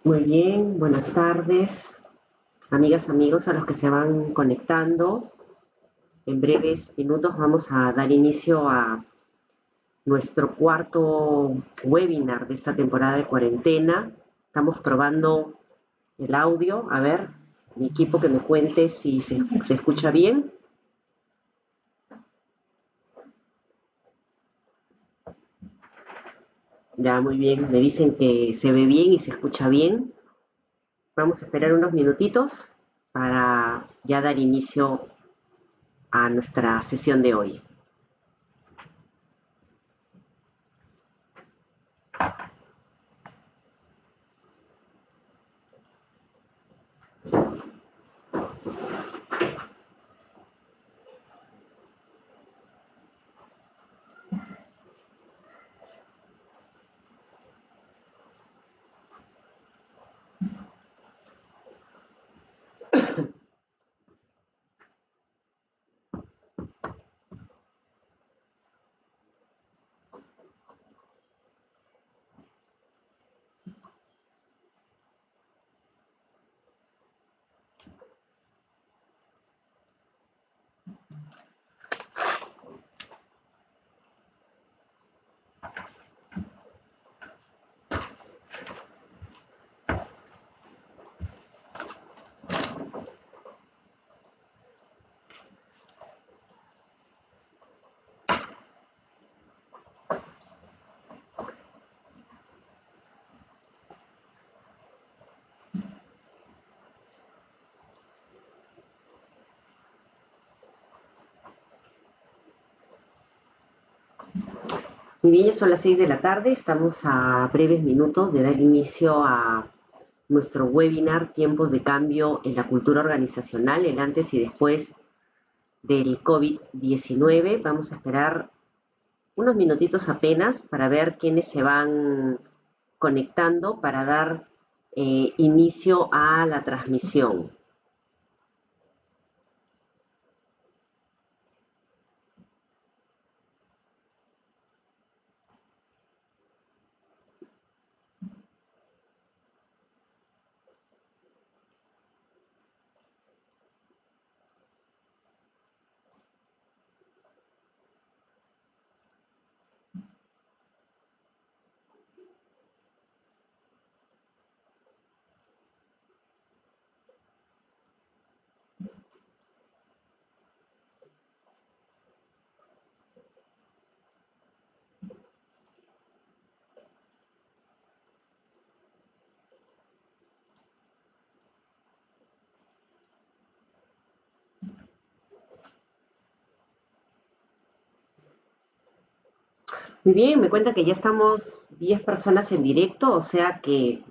Muy bien, buenas tardes, amigas, amigos, a los que se van conectando. En breves minutos vamos a dar inicio a nuestro cuarto webinar de esta temporada de cuarentena. Estamos probando el audio. A ver, mi equipo que me cuente si se escucha bien. Ya, muy bien, me dicen que se ve bien y se escucha bien. Vamos a esperar unos minutitos para ya dar inicio a nuestra sesión de hoy. Muy bien, ya son las 6 de la tarde, estamos a breves minutos de dar inicio a nuestro webinar Tiempos de cambio en la cultura organizacional, el antes y después del COVID-19. Vamos a esperar unos minutitos apenas para ver quiénes se van conectando para dar inicio a la transmisión. Muy bien, me cuenta que ya estamos 10 personas en directo, o sea que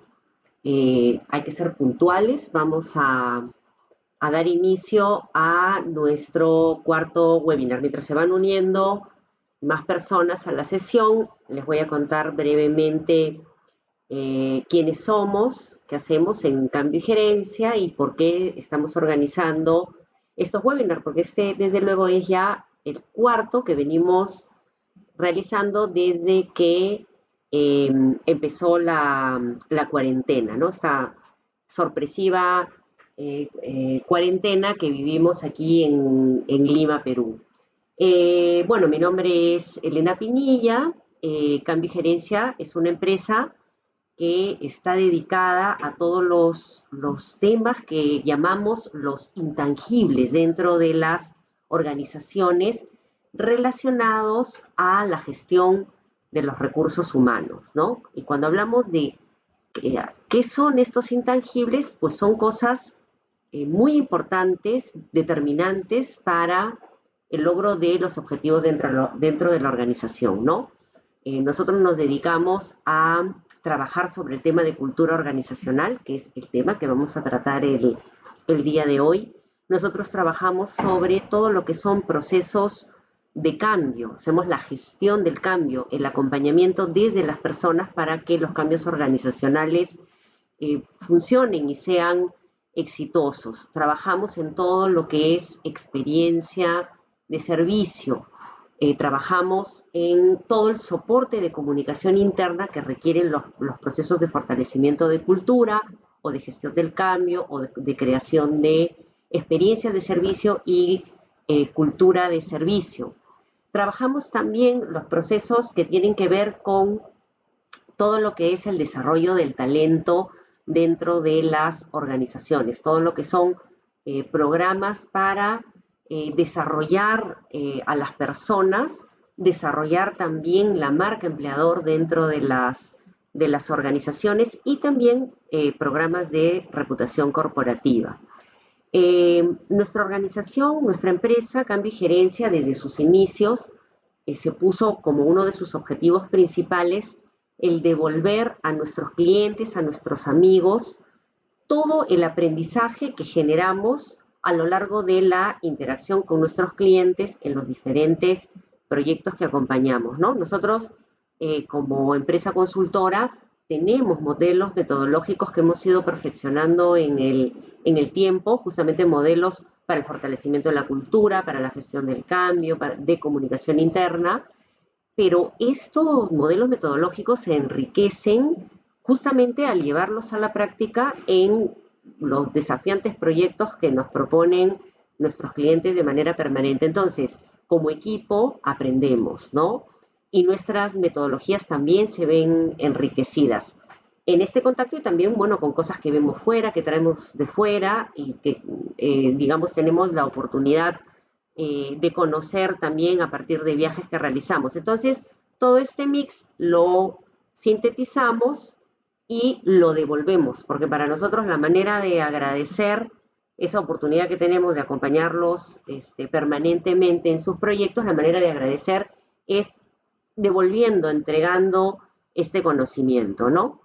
hay que ser puntuales. Vamos a dar inicio a nuestro cuarto webinar. Mientras se van uniendo más personas a la sesión, les voy a contar brevemente quiénes somos, qué hacemos en Cambio y Gerencia y por qué estamos organizando estos webinars, porque este desde luego es ya el cuarto que venimos realizando desde que empezó la cuarentena, ¿no? Esta sorpresiva cuarentena que vivimos aquí en Lima, Perú. Bueno, mi nombre es Elena Pinilla. Cambio y Gerencia es una empresa que está dedicada a todos los temas que llamamos los intangibles dentro de las organizaciones relacionados a la gestión de los recursos humanos, ¿no? Y cuando hablamos de qué son estos intangibles, pues son cosas muy importantes, determinantes para el logro de los objetivos dentro de la organización, ¿no? Nosotros nos dedicamos a trabajar sobre el tema de cultura organizacional, que es el tema que vamos a tratar el día de hoy. Nosotros trabajamos sobre todo lo que son procesos de cambio, hacemos la gestión del cambio, el acompañamiento desde las personas para que los cambios organizacionales funcionen y sean exitosos. Trabajamos en todo lo que es experiencia de servicio, Trabajamos en todo el soporte de comunicación interna que requieren los procesos de fortalecimiento de cultura o de gestión del cambio o de creación de experiencias de servicio y cultura de servicio. Trabajamos también los procesos que tienen que ver con todo lo que es el desarrollo del talento dentro de las organizaciones, todo lo que son programas para desarrollar a las personas, desarrollar también la marca empleador dentro de las organizaciones y también programas de reputación corporativa. Nuestra organización, nuestra empresa, Cambio y Gerencia, desde sus inicios, se puso como uno de sus objetivos principales el devolver a nuestros clientes, a nuestros amigos, todo el aprendizaje que generamos a lo largo de la interacción con nuestros clientes en los diferentes proyectos que acompañamos, ¿no? Nosotros, como empresa consultora, tenemos modelos metodológicos que hemos ido perfeccionando en el tiempo, justamente modelos para el fortalecimiento de la cultura, para la gestión del cambio, de comunicación interna, pero estos modelos metodológicos se enriquecen justamente al llevarlos a la práctica en los desafiantes proyectos que nos proponen nuestros clientes de manera permanente. Entonces, como equipo aprendemos, ¿no? Y nuestras metodologías también se ven enriquecidas en este contacto y también, bueno, con cosas que vemos fuera, que traemos de fuera y que, digamos, tenemos la oportunidad de conocer también a partir de viajes que realizamos. Entonces, todo este mix lo sintetizamos y lo devolvemos, porque para nosotros la manera de agradecer esa oportunidad que tenemos de acompañarlos permanentemente en sus proyectos, la manera de agradecer es devolviendo, entregando este conocimiento, ¿no?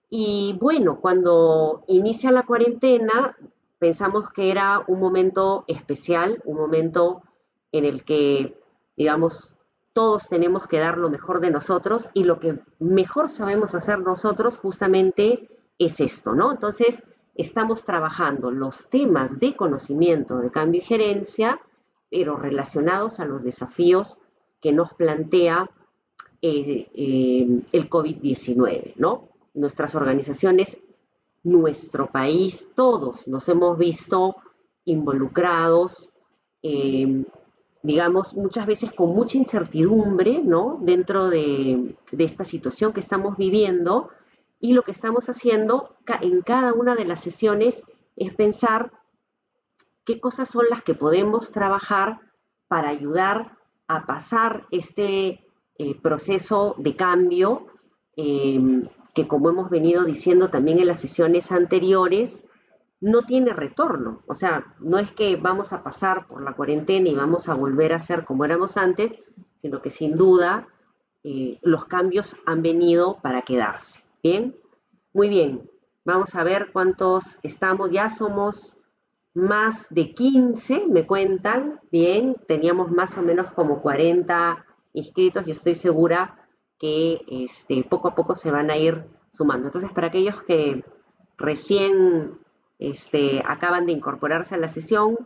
Y bueno, cuando inicia la cuarentena, pensamos que era un momento especial, un momento en el que, digamos, todos tenemos que dar lo mejor de nosotros y lo que mejor sabemos hacer nosotros justamente es esto, ¿no? Entonces, estamos trabajando los temas de conocimiento de cambio y gerencia, pero relacionados a los desafíos que nos plantea el COVID-19, ¿no? Nuestras organizaciones, nuestro país, todos nos hemos visto involucrados, digamos, muchas veces con mucha incertidumbre, ¿no? Dentro de esta situación que estamos viviendo, y lo que estamos haciendo en cada una de las sesiones es pensar qué cosas son las que podemos trabajar para ayudar a pasar este proceso de cambio que, como hemos venido diciendo también en las sesiones anteriores, no tiene retorno. O sea, no es que vamos a pasar por la cuarentena y vamos a volver a ser como éramos antes, sino que sin duda los cambios han venido para quedarse. ¿Bien? Muy bien. Vamos a ver cuántos estamos. Ya somos más de 15, me cuentan. Bien, teníamos más o menos como 40 inscritos. Yo estoy segura que poco a poco se van a ir sumando. Entonces, para aquellos que recién acaban de incorporarse a la sesión,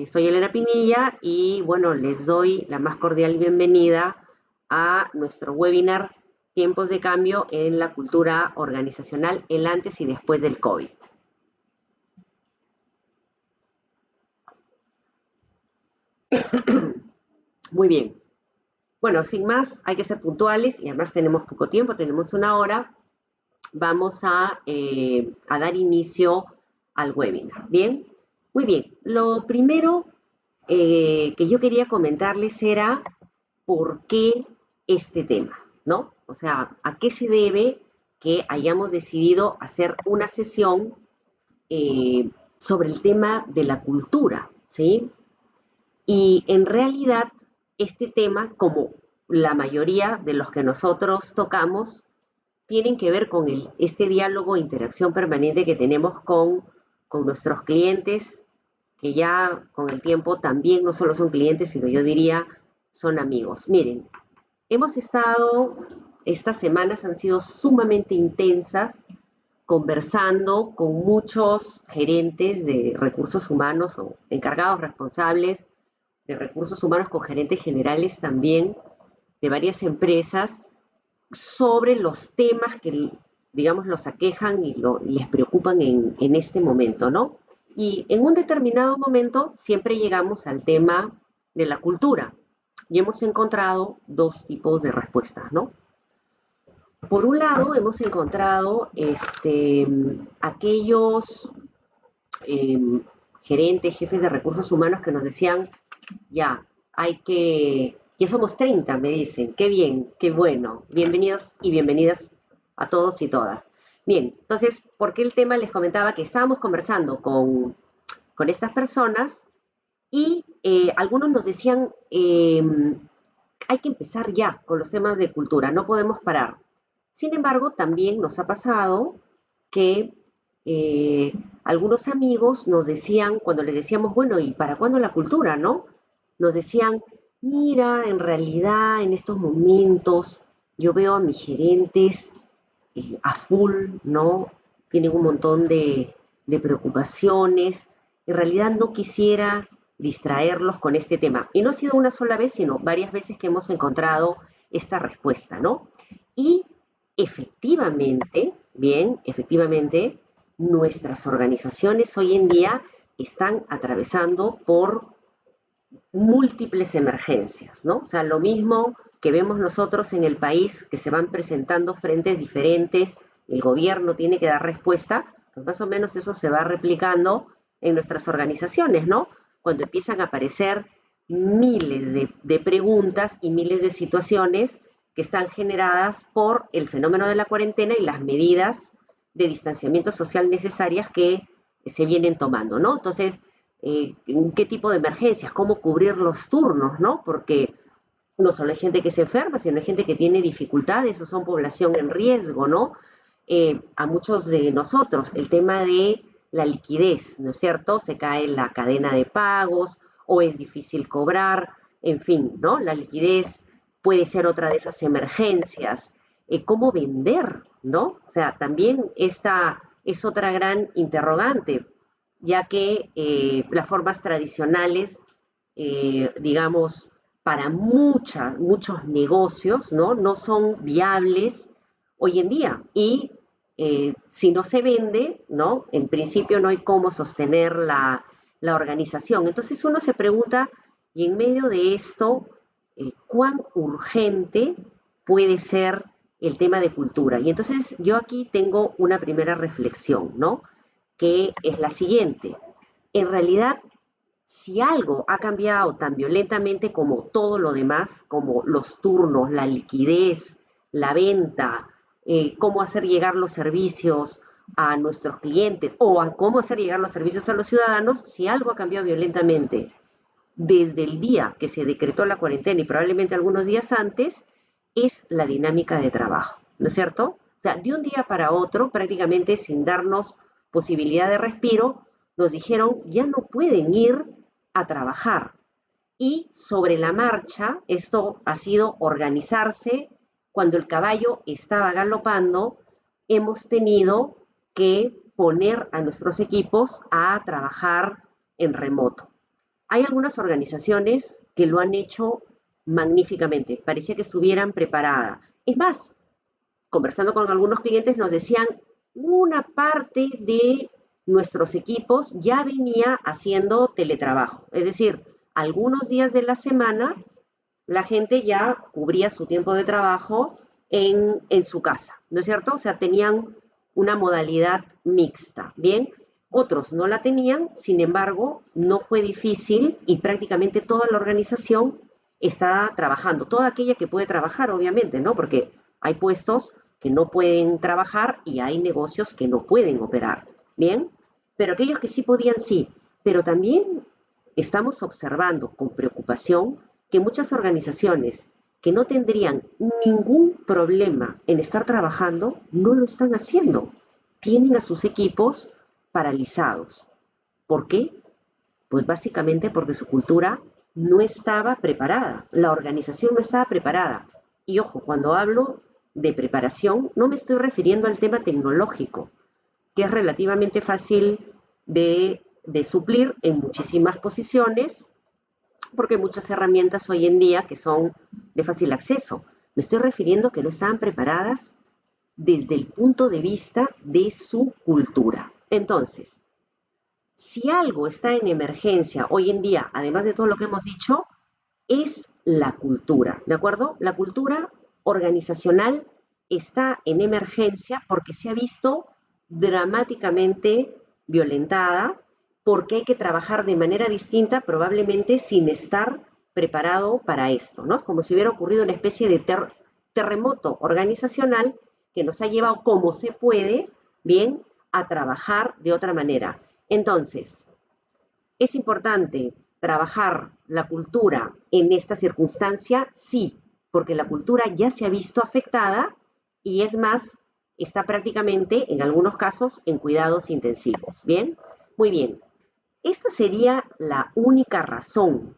soy Elena Pinilla y, bueno, les doy la más cordial bienvenida a nuestro webinar Tiempos de cambio en la cultura organizacional, el antes y después del COVID. Muy bien. Bueno, sin más, hay que ser puntuales y además tenemos poco tiempo, tenemos una hora. Vamos a dar inicio al webinar. ¿Bien? Muy bien. Lo primero que yo quería comentarles era por qué este tema, ¿no? O sea, ¿a qué se debe que hayamos decidido hacer una sesión sobre el tema de la cultura, ¿sí? Y en realidad, este tema, como la mayoría de los que nosotros tocamos, tienen que ver con este diálogo e interacción permanente que tenemos con nuestros clientes, que ya con el tiempo también no solo son clientes, sino yo diría son amigos. Miren, estas semanas han sido sumamente intensas, conversando con muchos gerentes de recursos humanos o encargados responsables de recursos humanos con gerentes generales también de varias empresas sobre los temas que, digamos, los aquejan y les preocupan en este momento, ¿no? Y en un determinado momento siempre llegamos al tema de la cultura y hemos encontrado dos tipos de respuestas, ¿no? Por un lado, hemos encontrado aquellos eh, gerentes, jefes de recursos humanos que nos decían, ya, ya somos 30, me dicen, qué bien, qué bueno, bienvenidos y bienvenidas a todos y todas. Bien, entonces, ¿por qué el tema? Les comentaba que estábamos conversando con estas personas y algunos nos decían, hay que empezar ya con los temas de cultura, no podemos parar. Sin embargo, también nos ha pasado que eh, algunos amigos nos decían, cuando les decíamos, bueno, ¿y para cuándo la cultura, no? Nos decían, mira, en realidad en estos momentos yo veo a mis gerentes a full, ¿no? Tienen un montón de preocupaciones. En realidad no quisiera distraerlos con este tema. Y no ha sido una sola vez, sino varias veces que hemos encontrado esta respuesta, ¿no? Y efectivamente, bien, efectivamente, nuestras organizaciones hoy en día están atravesando por múltiples emergencias, ¿no? O sea, lo mismo que vemos nosotros en el país, que se van presentando frentes diferentes, el gobierno tiene que dar respuesta, pues más o menos eso se va replicando en nuestras organizaciones, ¿no? Cuando empiezan a aparecer miles de preguntas y miles de situaciones que están generadas por el fenómeno de la cuarentena y las medidas de distanciamiento social necesarias que se vienen tomando, ¿no? Entonces, qué tipo de emergencias, cómo cubrir los turnos, ¿no? Porque no solo hay gente que se enferma, sino hay gente que tiene dificultades o son población en riesgo, ¿no? A muchos de nosotros, el tema de la liquidez, ¿no es cierto? Se cae la cadena de pagos o es difícil cobrar, en fin, ¿no? La liquidez puede ser otra de esas emergencias. ¿Cómo vender, ¿no? O sea, también esta es otra gran interrogante, ya que las formas tradicionales, digamos, para muchos negocios, ¿no? No son viables hoy en día. Y si no se vende, ¿no? En principio no hay cómo sostener la organización. Entonces uno se pregunta, y en medio de esto, ¿cuán urgente puede ser el tema de cultura? Y entonces yo aquí tengo una primera reflexión, ¿no? Que es la siguiente. En realidad, si algo ha cambiado tan violentamente como todo lo demás, como los turnos, la liquidez, la venta, cómo hacer llegar los servicios a nuestros clientes o a cómo hacer llegar los servicios a los ciudadanos, si algo ha cambiado violentamente desde el día que se decretó la cuarentena y probablemente algunos días antes, es la dinámica de trabajo, ¿no es cierto? O sea, de un día para otro, prácticamente sin darnos posibilidad de respiro, nos dijeron ya no pueden ir a trabajar. Y sobre la marcha, esto ha sido organizarse. Cuando el caballo estaba galopando, hemos tenido que poner a nuestros equipos a trabajar en remoto. Hay algunas organizaciones que lo han hecho magníficamente, parecía que estuvieran preparadas. Es más, conversando con algunos clientes nos decían, una parte de nuestros equipos ya venía haciendo teletrabajo, es decir, algunos días de la semana la gente ya cubría su tiempo de trabajo en su casa, ¿no es cierto? O sea, tenían una modalidad mixta, ¿bien? Otros no la tenían, sin embargo, no fue difícil y prácticamente toda la organización está trabajando, toda aquella que puede trabajar, obviamente, ¿no? Porque hay puestos que no pueden trabajar y hay negocios que no pueden operar, ¿bien? Pero aquellos que sí podían, sí. Pero también estamos observando con preocupación que muchas organizaciones que no tendrían ningún problema en estar trabajando, no lo están haciendo. Tienen a sus equipos paralizados. ¿Por qué? Pues básicamente porque su cultura no estaba preparada, la organización no estaba preparada. Y ojo, cuando hablo de preparación, no me estoy refiriendo al tema tecnológico, que es relativamente fácil de suplir en muchísimas posiciones porque hay muchas herramientas hoy en día que son de fácil acceso. Me estoy refiriendo a que no estaban preparadas desde el punto de vista de su cultura. Entonces, si algo está en emergencia hoy en día, además de todo lo que hemos dicho, es la cultura, ¿de acuerdo? La cultura organizacional está en emergencia porque se ha visto dramáticamente violentada, porque hay que trabajar de manera distinta, probablemente sin estar preparado para esto, ¿no? Como si hubiera ocurrido una especie de terremoto organizacional que nos ha llevado como se puede, bien, a trabajar de otra manera. Entonces, ¿es importante trabajar la cultura en esta circunstancia? Sí, porque la cultura ya se ha visto afectada y es más, está prácticamente, en algunos casos, en cuidados intensivos. ¿Bien? Muy bien. Esta sería la única razón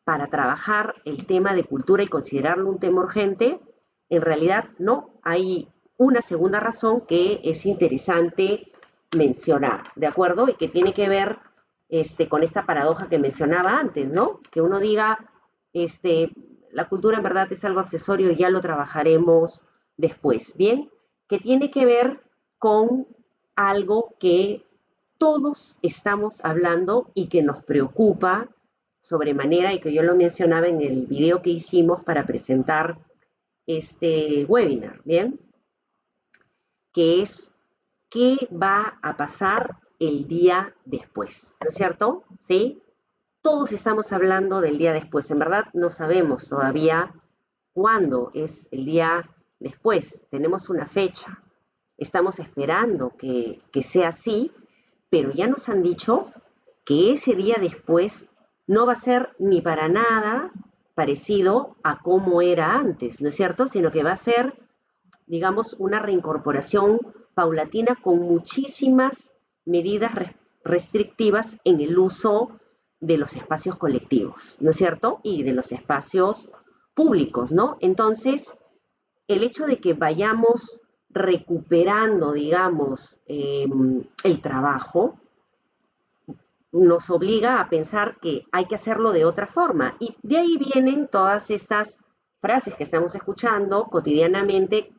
para trabajar el tema de cultura y considerarlo un tema urgente. En realidad, no. Hay una segunda razón que es interesante mencionar, ¿de acuerdo? Y que tiene que ver con esta paradoja que mencionaba antes, ¿no? Que uno diga, la cultura en verdad es algo accesorio y ya lo trabajaremos después, ¿bien? Que tiene que ver con algo que todos estamos hablando y que nos preocupa sobremanera y que yo lo mencionaba en el video que hicimos para presentar este webinar, ¿bien? Que es qué va a pasar el día después, ¿no es cierto? ¿Sí? Todos estamos hablando del día después. En verdad no sabemos todavía cuándo es el día después. Tenemos una fecha. Estamos esperando que sea así, pero ya nos han dicho que ese día después no va a ser ni para nada parecido a cómo era antes, ¿no es cierto? Sino que va a ser, digamos, una reincorporación paulatina con muchísimas medidas restrictivas en el uso de los espacios colectivos, ¿no es cierto? Y de los espacios públicos, ¿no? Entonces, el hecho de que vayamos recuperando, digamos, el trabajo, nos obliga a pensar que hay que hacerlo de otra forma. Y de ahí vienen todas estas frases que estamos escuchando cotidianamente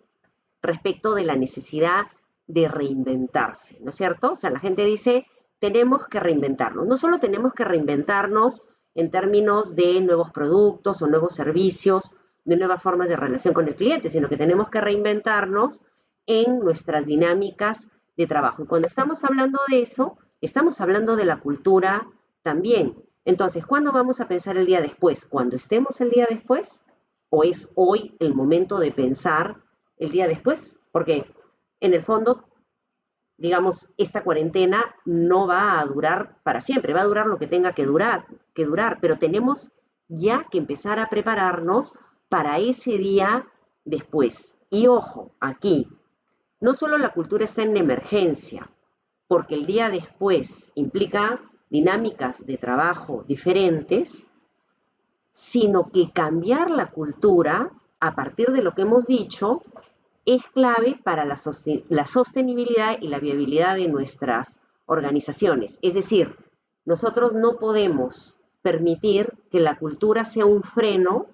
respecto de la necesidad de reinventarse, ¿no es cierto? O sea, la gente dice, tenemos que reinventarnos. No solo tenemos que reinventarnos en términos de nuevos productos o nuevos servicios, de nuevas formas de relación con el cliente, sino que tenemos que reinventarnos en nuestras dinámicas de trabajo. Y cuando estamos hablando de eso, estamos hablando de la cultura también. Entonces, ¿cuándo vamos a pensar el día después? ¿Cuando estemos el día después? ¿O es hoy el momento de pensar el día después? Porque en el fondo, digamos, esta cuarentena no va a durar para siempre, va a durar lo que tenga que durar, pero tenemos ya que empezar a prepararnos para ese día después. Y ojo, aquí, no solo la cultura está en emergencia, porque el día después implica dinámicas de trabajo diferentes, sino que cambiar la cultura a partir de lo que hemos dicho es clave para la sostenibilidad y la viabilidad de nuestras organizaciones. Es decir, nosotros no podemos permitir que la cultura sea un freno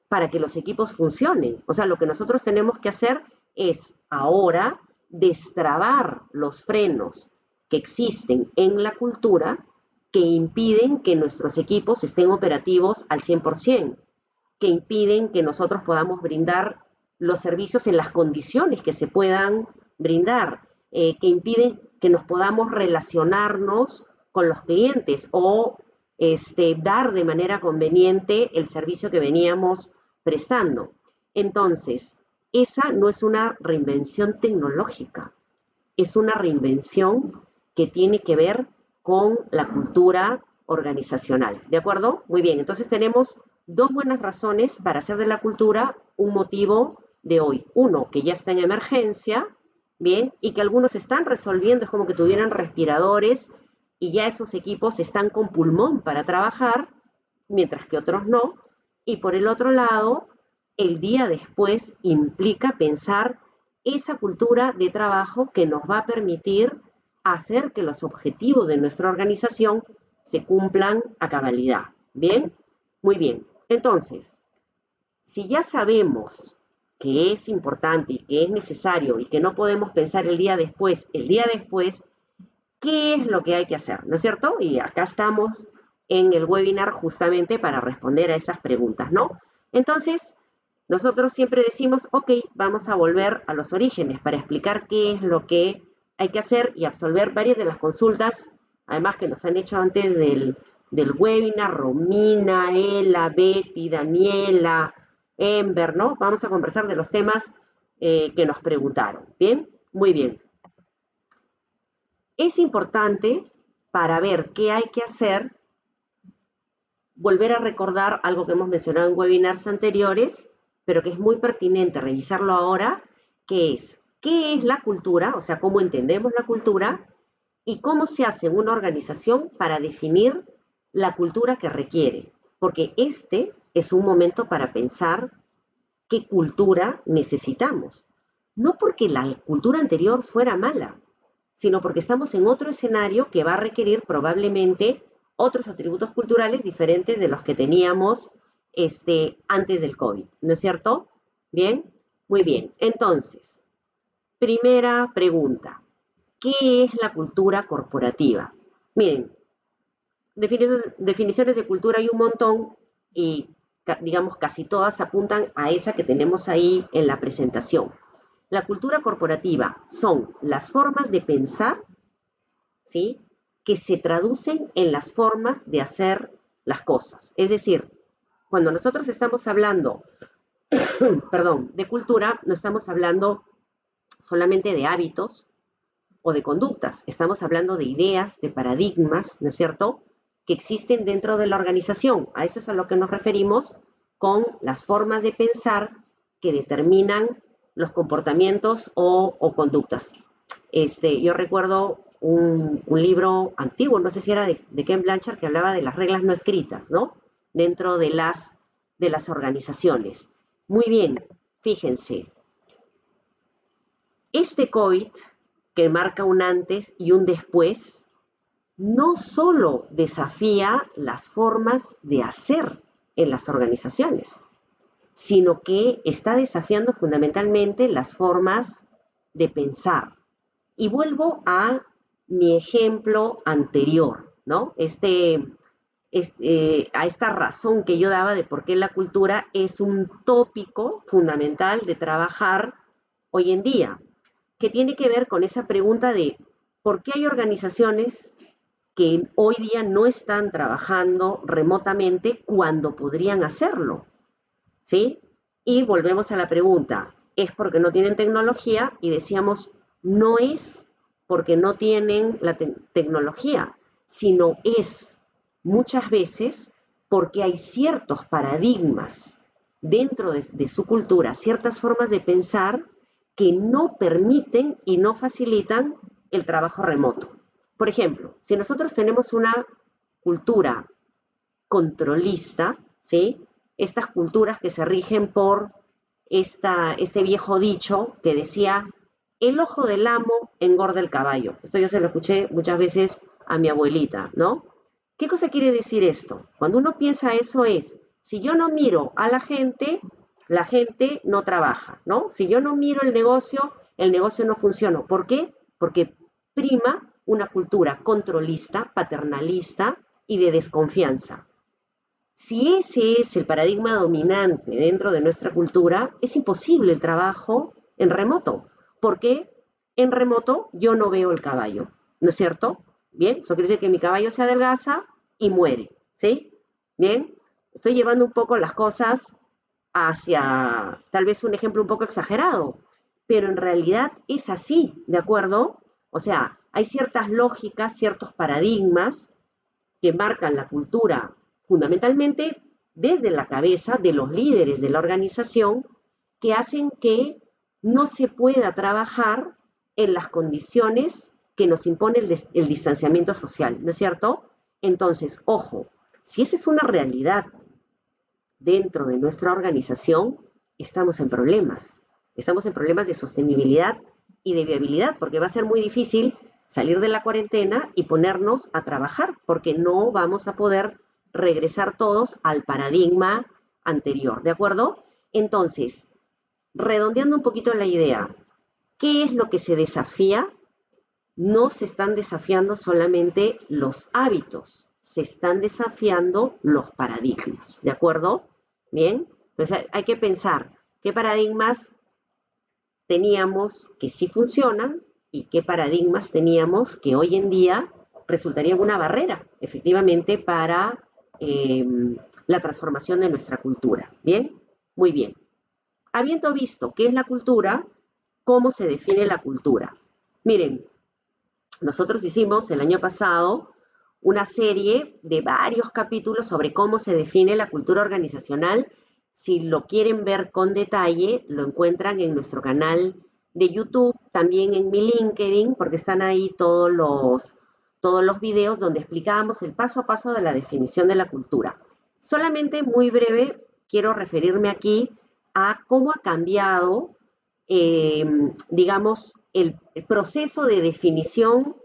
para que los equipos funcionen. O sea, lo que nosotros tenemos que hacer es ahora destrabar los frenos que existen en la cultura que impiden que nuestros equipos estén operativos al 100%, que impiden que nosotros podamos brindar los servicios en las condiciones que se puedan brindar, que impiden que nos podamos relacionarnos con los clientes o dar de manera conveniente el servicio que veníamos prestando. Entonces, esa no es una reinvención tecnológica, es una reinvención que tiene que ver con la cultura organizacional. ¿De acuerdo? Muy bien, entonces tenemos dos buenas razones para hacer de la cultura un motivo de hoy. Uno, que ya está en emergencia, bien, y que algunos están resolviendo, es como que tuvieran respiradores y ya esos equipos están con pulmón para trabajar, mientras que otros no. Y por el otro lado, el día después implica pensar esa cultura de trabajo que nos va a permitir hacer que los objetivos de nuestra organización se cumplan a cabalidad. ¿Bien? Muy bien. Entonces, si ya sabemos que es importante y que es necesario y que no podemos pensar el día después, ¿qué es lo que hay que hacer? ¿No es cierto? Y acá estamos en el webinar justamente para responder a esas preguntas, ¿no? Entonces, nosotros siempre decimos, ok, vamos a volver a los orígenes para explicar qué es lo que hay que hacer y absolver varias de las consultas, además que nos han hecho antes del webinar, Romina, Ela, Betty, Daniela, Ember, ¿no? Vamos a conversar de los temas que nos preguntaron. ¿Bien? Muy bien. Es importante para ver qué hay que hacer, volver a recordar algo que hemos mencionado en webinars anteriores, pero que es muy pertinente revisarlo ahora, que es qué es la cultura, o sea, cómo entendemos la cultura y cómo se hace una organización para definir la cultura que requiere, porque este es un momento para pensar qué cultura necesitamos. No porque la cultura anterior fuera mala, sino porque estamos en otro escenario que va a requerir probablemente otros atributos culturales diferentes de los que teníamos antes del COVID, ¿no es cierto? Bien, muy bien. Entonces, primera pregunta, ¿qué es la cultura corporativa? Miren, definiciones de cultura hay un montón y digamos casi todas apuntan a esa que tenemos ahí en la presentación. La cultura corporativa son las formas de pensar, ¿sí?, que se traducen en las formas de hacer las cosas. Es decir, cuando nosotros estamos hablando, perdón, de cultura, no estamos hablando solamente de hábitos o de conductas, estamos hablando de ideas, de paradigmas, ¿no es cierto?, que existen dentro de la organización. A eso es a lo que nos referimos con las formas de pensar que determinan los comportamientos o conductas. Yo recuerdo un libro antiguo, no sé si era de Ken Blanchard, que hablaba de las reglas no escritas, ¿no? Dentro de las organizaciones. Muy bien, fíjense, este COVID, que marca un antes y un después, no solo desafía las formas de hacer en las organizaciones, sino que está desafiando fundamentalmente las formas de pensar. Y vuelvo a mi ejemplo anterior, ¿no? A esta razón que yo daba de por qué la cultura es un tópico fundamental de trabajar hoy en día, que tiene que ver con esa pregunta de por qué hay organizaciones que hoy día no están trabajando remotamente cuando podrían hacerlo, ¿sí? Y volvemos a la pregunta, ¿es porque no tienen tecnología? Y decíamos, no es porque no tienen la tecnología, sino es muchas veces porque hay ciertos paradigmas dentro de su cultura, ciertas formas de pensar que no permiten y no facilitan el trabajo remoto. Por ejemplo, si nosotros tenemos una cultura controlista, ¿sí? Estas culturas que se rigen por este viejo dicho que decía, el ojo del amo engorda el caballo. Esto yo se lo escuché muchas veces a mi abuelita, ¿no? ¿Qué cosa quiere decir esto? Cuando uno piensa eso es, si yo no miro a la gente no trabaja, ¿no? Si yo no miro el negocio no funciona. ¿Por qué? Porque prima una cultura controlista, paternalista y de desconfianza. Si ese es el paradigma dominante dentro de nuestra cultura, es imposible el trabajo en remoto, porque en remoto yo no veo el caballo, ¿no es cierto? Bien, eso quiere decir que mi caballo se adelgaza y muere, ¿sí? Bien, estoy llevando un poco las cosas hacia tal vez un ejemplo un poco exagerado, pero en realidad es así, ¿de acuerdo? O sea, hay ciertas lógicas, ciertos paradigmas que marcan la cultura fundamentalmente desde la cabeza de los líderes de la organización que hacen que no se pueda trabajar en las condiciones que nos impone el distanciamiento social, ¿no es cierto? Entonces, ojo, si esa es una realidad dentro de nuestra organización, estamos en problemas. Estamos en problemas de sostenibilidad y de viabilidad, porque va a ser muy difícil salir de la cuarentena y ponernos a trabajar, porque no vamos a poder regresar todos al paradigma anterior, ¿de acuerdo? Entonces, redondeando un poquito la idea, ¿qué es lo que se desafía? No se están desafiando solamente los hábitos, se están desafiando los paradigmas, ¿de acuerdo? Bien, entonces hay que pensar qué paradigmas teníamos que sí funcionan y qué paradigmas teníamos que hoy en día resultarían una barrera, efectivamente, para la transformación de nuestra cultura. ¿Bien? Muy bien. Habiendo visto qué es la cultura, ¿cómo se define la cultura? Miren, nosotros hicimos el año pasado una serie de varios capítulos sobre cómo se define la cultura organizacional. Si lo quieren ver con detalle, lo encuentran en nuestro canal de YouTube, también en mi LinkedIn, porque están ahí todos los videos donde explicábamos el paso a paso de la definición de la cultura. Solamente muy breve quiero referirme aquí a cómo ha cambiado, digamos, el proceso de definición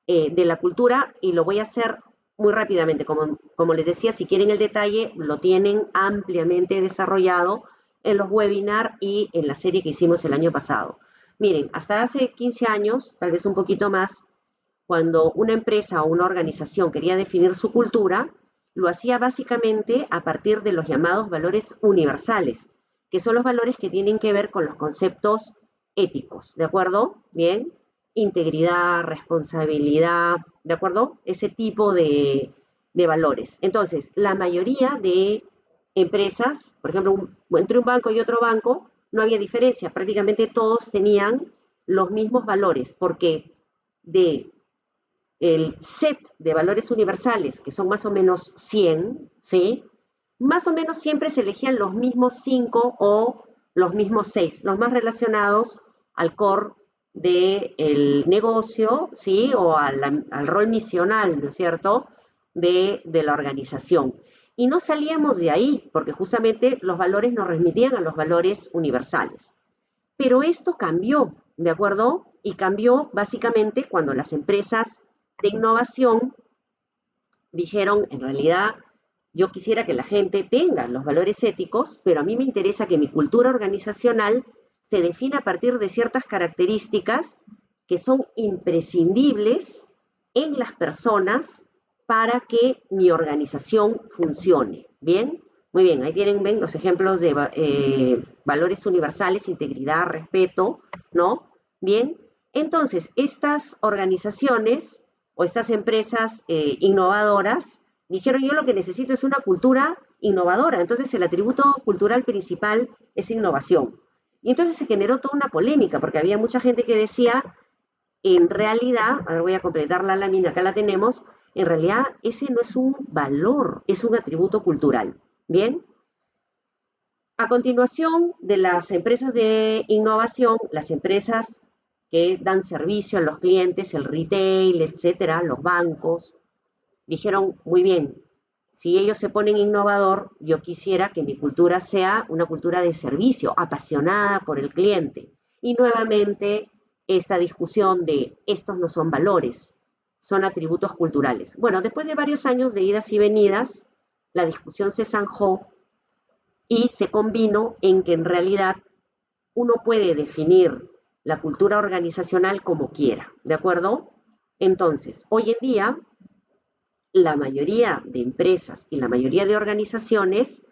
de la cultura, y lo voy a hacer muy rápidamente. Como les decía, si quieren el detalle, lo tienen ampliamente desarrollado en los webinars y en la serie que hicimos el año pasado. Miren, hasta hace 15 años, tal vez un poquito más, cuando una empresa o una organización quería definir su cultura, lo hacía básicamente a partir de los llamados valores universales, que son los valores que tienen que ver con los conceptos éticos, ¿de acuerdo? Bien, integridad, responsabilidad, ¿de acuerdo? Ese tipo de valores. Entonces, la mayoría de empresas, por ejemplo, entre un banco y otro banco, no había diferencia, prácticamente todos tenían los mismos valores, porque de el set de valores universales, que son más o menos 100, ¿sí? Más o menos siempre se elegían los mismos 5 o los mismos 6, los más relacionados al core del negocio, ¿sí? O al rol misional, ¿no es cierto?, de la organización. Y no salíamos de ahí, porque justamente los valores nos remitían a los valores universales. Pero esto cambió, ¿de acuerdo? Y cambió básicamente cuando las empresas de innovación dijeron, en realidad, yo quisiera que la gente tenga los valores éticos, pero a mí me interesa que mi cultura organizacional se defina a partir de ciertas características que son imprescindibles en las personas para que mi organización funcione. ¿Bien? Muy bien, ahí tienen, ven, los ejemplos de valores universales, integridad, respeto, ¿no? Bien, entonces, estas organizaciones o estas empresas innovadoras dijeron, yo lo que necesito es una cultura innovadora. Entonces, el atributo cultural principal es innovación. Y entonces se generó toda una polémica, porque había mucha gente que decía, en realidad, a ver, voy a completar la lámina, acá la tenemos, en realidad ese no es un valor, es un atributo cultural. ¿Bien? A continuación de las empresas de innovación, las empresas que dan servicio a los clientes, el retail, etcétera, los bancos, dijeron, muy bien, si ellos se ponen innovador, yo quisiera que mi cultura sea una cultura de servicio, apasionada por el cliente. Y nuevamente, esta discusión de estos no son valores, son atributos culturales. Bueno, después de varios años de idas y venidas, la discusión se zanjó y se combinó en que en realidad uno puede definir la cultura organizacional como quiera, ¿de acuerdo? Entonces, hoy en día, la mayoría de empresas y la mayoría de organizaciones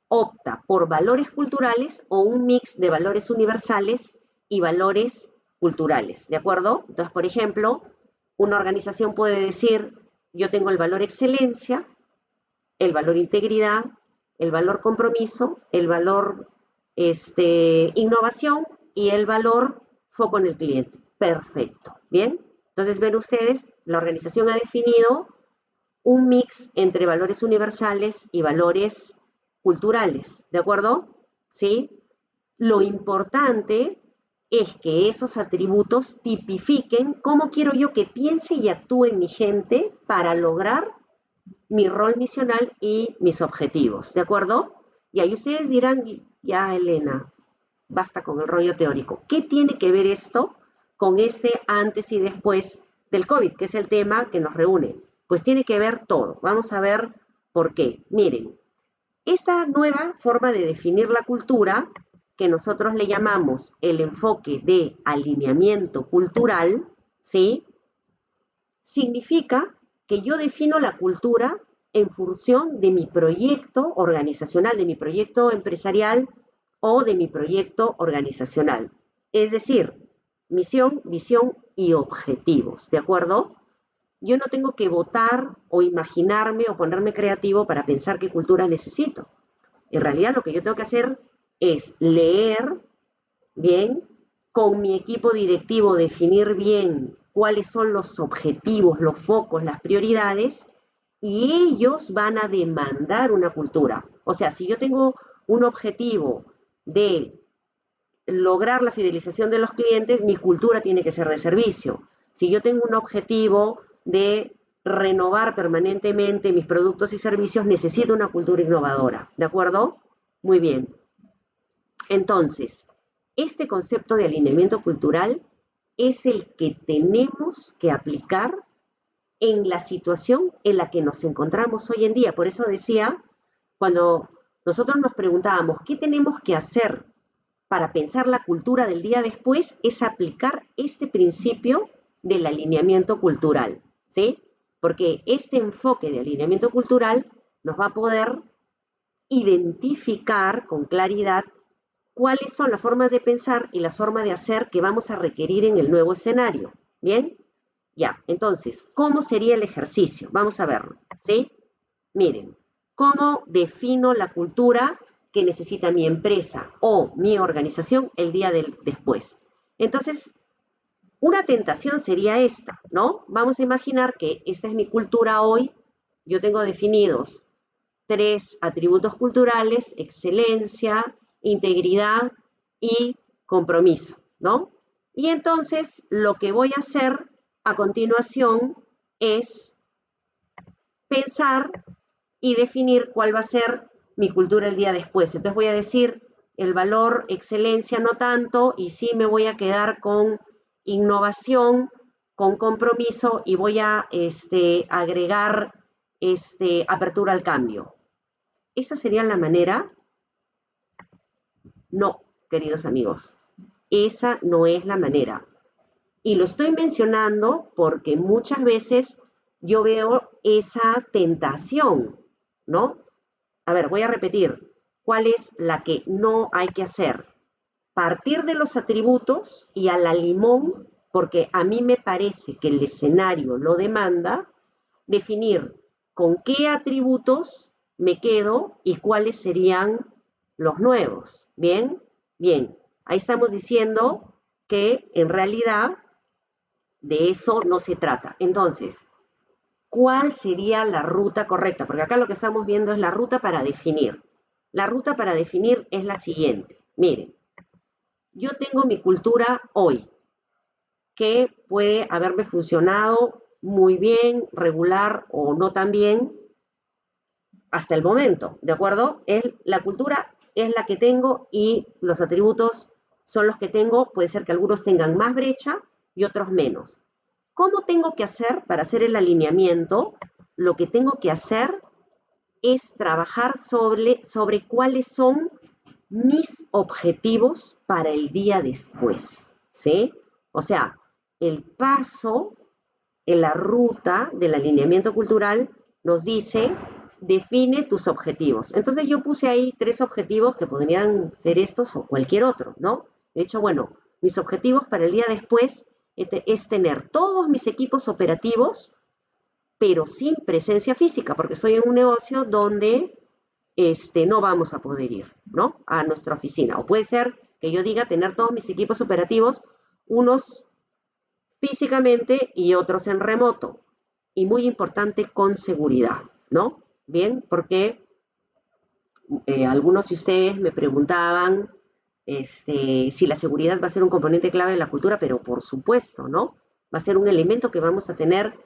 opta por valores culturales o un mix de valores universales y valores culturales, ¿de acuerdo? Entonces, por ejemplo, una organización puede decir, yo tengo el valor excelencia, el valor integridad, el valor compromiso, el valor innovación y el valor foco en el cliente. Perfecto, ¿bien? Entonces, ven ustedes, la organización ha definido un mix entre valores universales y valores culturales, ¿de acuerdo? ¿Sí? Lo importante es que esos atributos tipifiquen cómo quiero yo que piense y actúe mi gente para lograr mi rol misional y mis objetivos, ¿de acuerdo? Y ahí ustedes dirán, ya Elena, basta con el rollo teórico. ¿Qué tiene que ver esto con este antes y después del COVID, que es el tema que nos reúne? Pues tiene que ver todo. Vamos a ver ¿Por qué? Miren, esta nueva forma de definir la cultura, que nosotros le llamamos el enfoque de alineamiento cultural, ¿sí? Significa que yo defino la cultura en función de mi proyecto organizacional, de mi proyecto empresarial o de mi proyecto organizacional. Es decir, misión, visión y objetivos, ¿de acuerdo? Yo no tengo que votar o imaginarme o ponerme creativo para pensar qué cultura necesito. En realidad lo que yo tengo que hacer es leer bien, con mi equipo directivo definir bien cuáles son los objetivos, los focos, las prioridades, y ellos van a demandar una cultura. O sea, si yo tengo un objetivo de lograr la fidelización de los clientes, mi cultura tiene que ser de servicio. Si yo tengo un objetivo de renovar permanentemente mis productos y servicios, necesito una cultura innovadora. ¿De acuerdo? Muy bien. Entonces, este concepto de alineamiento cultural es el que tenemos que aplicar en la situación en la que nos encontramos hoy en día. Por eso decía, cuando nosotros nos preguntábamos, ¿qué tenemos que hacer para pensar la cultura del día después? Es aplicar este principio del alineamiento cultural, ¿sí? Porque este enfoque de alineamiento cultural nos va a poder identificar con claridad cuáles son las formas de pensar y las formas de hacer que vamos a requerir en el nuevo escenario. ¿Bien? Ya, entonces, ¿cómo sería el ejercicio? Vamos a verlo, ¿sí? Miren, ¿cómo defino la cultura que necesita mi empresa o mi organización el día después? Entonces, una tentación sería esta, ¿no? Vamos a imaginar que esta es mi cultura hoy. Yo tengo definidos 3 atributos culturales: excelencia, integridad y compromiso, ¿no? Y entonces lo que voy a hacer a continuación es pensar y definir cuál va a ser mi cultura el día después. Entonces voy a decir el valor excelencia no tanto, y sí me voy a quedar con innovación, con compromiso, y voy a agregar apertura al cambio. ¿Esa sería la manera? No, queridos amigos, esa no es la manera. Y lo estoy mencionando porque muchas veces yo veo esa tentación, ¿no? A ver, voy a repetir. ¿Cuál es la que no hay que hacer? Partir de los atributos y a la limón, porque a mí me parece que el escenario lo demanda, definir con qué atributos me quedo y cuáles serían los nuevos. ¿Bien? Bien. Ahí estamos diciendo que en realidad de eso no se trata. Entonces, ¿cuál sería la ruta correcta? Porque acá lo que estamos viendo es la ruta para definir. La ruta para definir es la siguiente. Miren, yo tengo mi cultura hoy, que puede haberme funcionado muy bien, regular o no tan bien hasta el momento, ¿de acuerdo? La cultura es la que tengo y los atributos son los que tengo. Puede ser que algunos tengan más brecha y otros menos. ¿Cómo tengo que hacer para hacer el alineamiento? Lo que tengo que hacer es trabajar sobre cuáles son mis objetivos para el día después, ¿sí? O sea, el paso en la ruta del alineamiento cultural nos dice, define tus objetivos. Entonces yo puse ahí 3 objetivos que podrían ser estos o cualquier otro, ¿no? De hecho, bueno, mis objetivos para el día después es tener todos mis equipos operativos, pero sin presencia física, porque estoy en un negocio donde no vamos a poder ir, ¿no? A nuestra oficina. O puede ser que yo diga tener todos mis equipos operativos, unos físicamente y otros en remoto. Y muy importante, con seguridad, ¿no? Bien, porque algunos de ustedes me preguntaban si la seguridad va a ser un componente clave de la cultura, pero por supuesto, ¿no? Va a ser un elemento que vamos a tener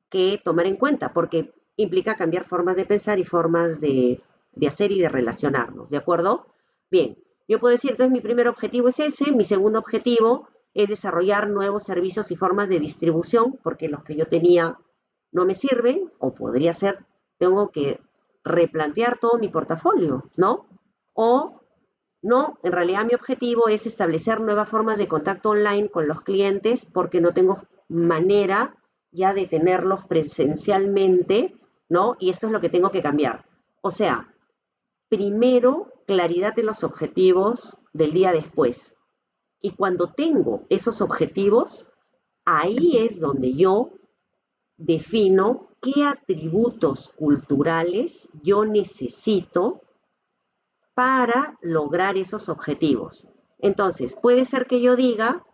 que tomar en cuenta, porque implica cambiar formas de pensar y formas de hacer y de relacionarnos, ¿de acuerdo? Bien, yo puedo decir, entonces mi primer objetivo es ese, mi segundo objetivo es desarrollar nuevos servicios y formas de distribución, porque los que yo tenía no me sirven, o podría ser, tengo que replantear todo mi portafolio, ¿no? O no, en realidad mi objetivo es establecer nuevas formas de contacto online con los clientes porque no tengo manera ya de tenerlos presencialmente, ¿no? Y esto es lo que tengo que cambiar. O sea, primero, claridad en los objetivos del día después. Y cuando tengo esos objetivos, ahí es donde yo defino qué atributos culturales yo necesito para lograr esos objetivos. Entonces, puede ser que yo diga,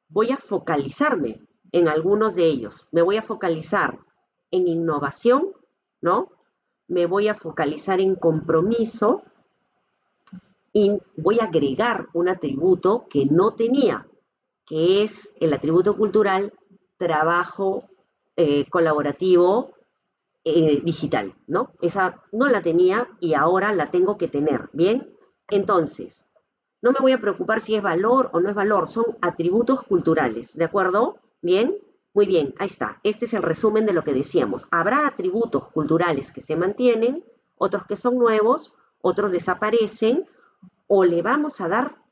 voy a focalizarme en algunos de ellos. Me voy a focalizar en innovación, ¿no? Me voy a focalizar en compromiso y voy a agregar un atributo que no tenía, que es el atributo cultural trabajo colaborativo digital, ¿no? Esa no la tenía y ahora la tengo que tener, ¿bien? Entonces, no me voy a preocupar si es valor o no es valor, son atributos culturales, ¿de acuerdo? ¿Bien? Muy bien, ahí está. Este es el resumen de lo que decíamos. Habrá atributos culturales que se mantienen, otros que son nuevos, otros desaparecen, o le vamos a dar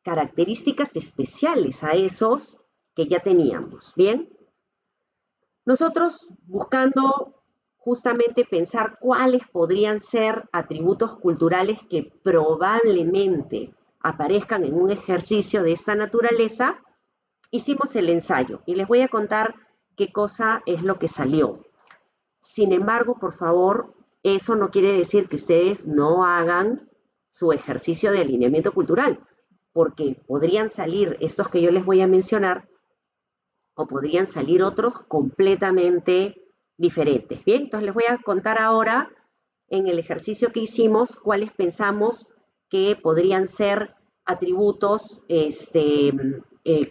características especiales a esos que ya teníamos, ¿bien? Nosotros buscando justamente pensar cuáles podrían ser atributos culturales que probablemente aparezcan en un ejercicio de esta naturaleza, hicimos el ensayo y les voy a contar qué cosa es lo que salió. Sin embargo, por favor, eso no quiere decir que ustedes no hagan su ejercicio de alineamiento cultural, porque podrían salir estos que yo les voy a mencionar o podrían salir otros completamente diferentes. Bien, entonces les voy a contar ahora en el ejercicio que hicimos cuáles pensamos que podrían ser atributos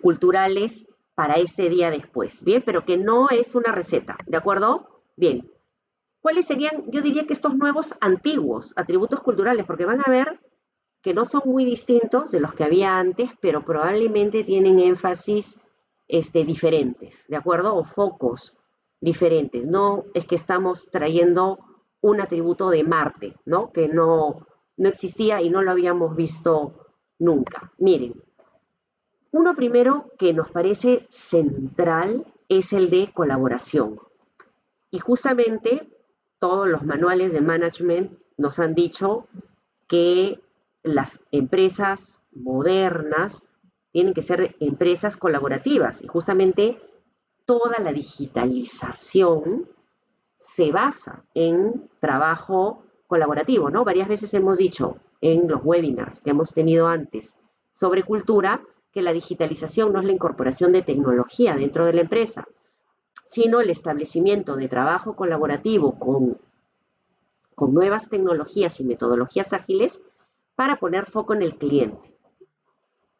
culturales para este día después. Bien, pero que no es una receta, ¿de acuerdo? Bien. ¿Cuáles serían, yo diría que estos nuevos antiguos atributos culturales? Porque van a ver que no son muy distintos de los que había antes, pero probablemente tienen énfasis diferentes, ¿de acuerdo? O focos diferentes. No es que estamos trayendo un atributo de Marte, ¿no? Que no existía y no lo habíamos visto nunca. Miren, uno primero que nos parece central es el de colaboración. Y justamente todos los manuales de management nos han dicho que las empresas modernas tienen que ser empresas colaborativas y justamente toda la digitalización se basa en trabajo colaborativo, ¿no? Varias veces hemos dicho en los webinars que hemos tenido antes sobre cultura que la digitalización no es la incorporación de tecnología dentro de la empresa, sino el establecimiento de trabajo colaborativo con nuevas tecnologías y metodologías ágiles para poner foco en el cliente.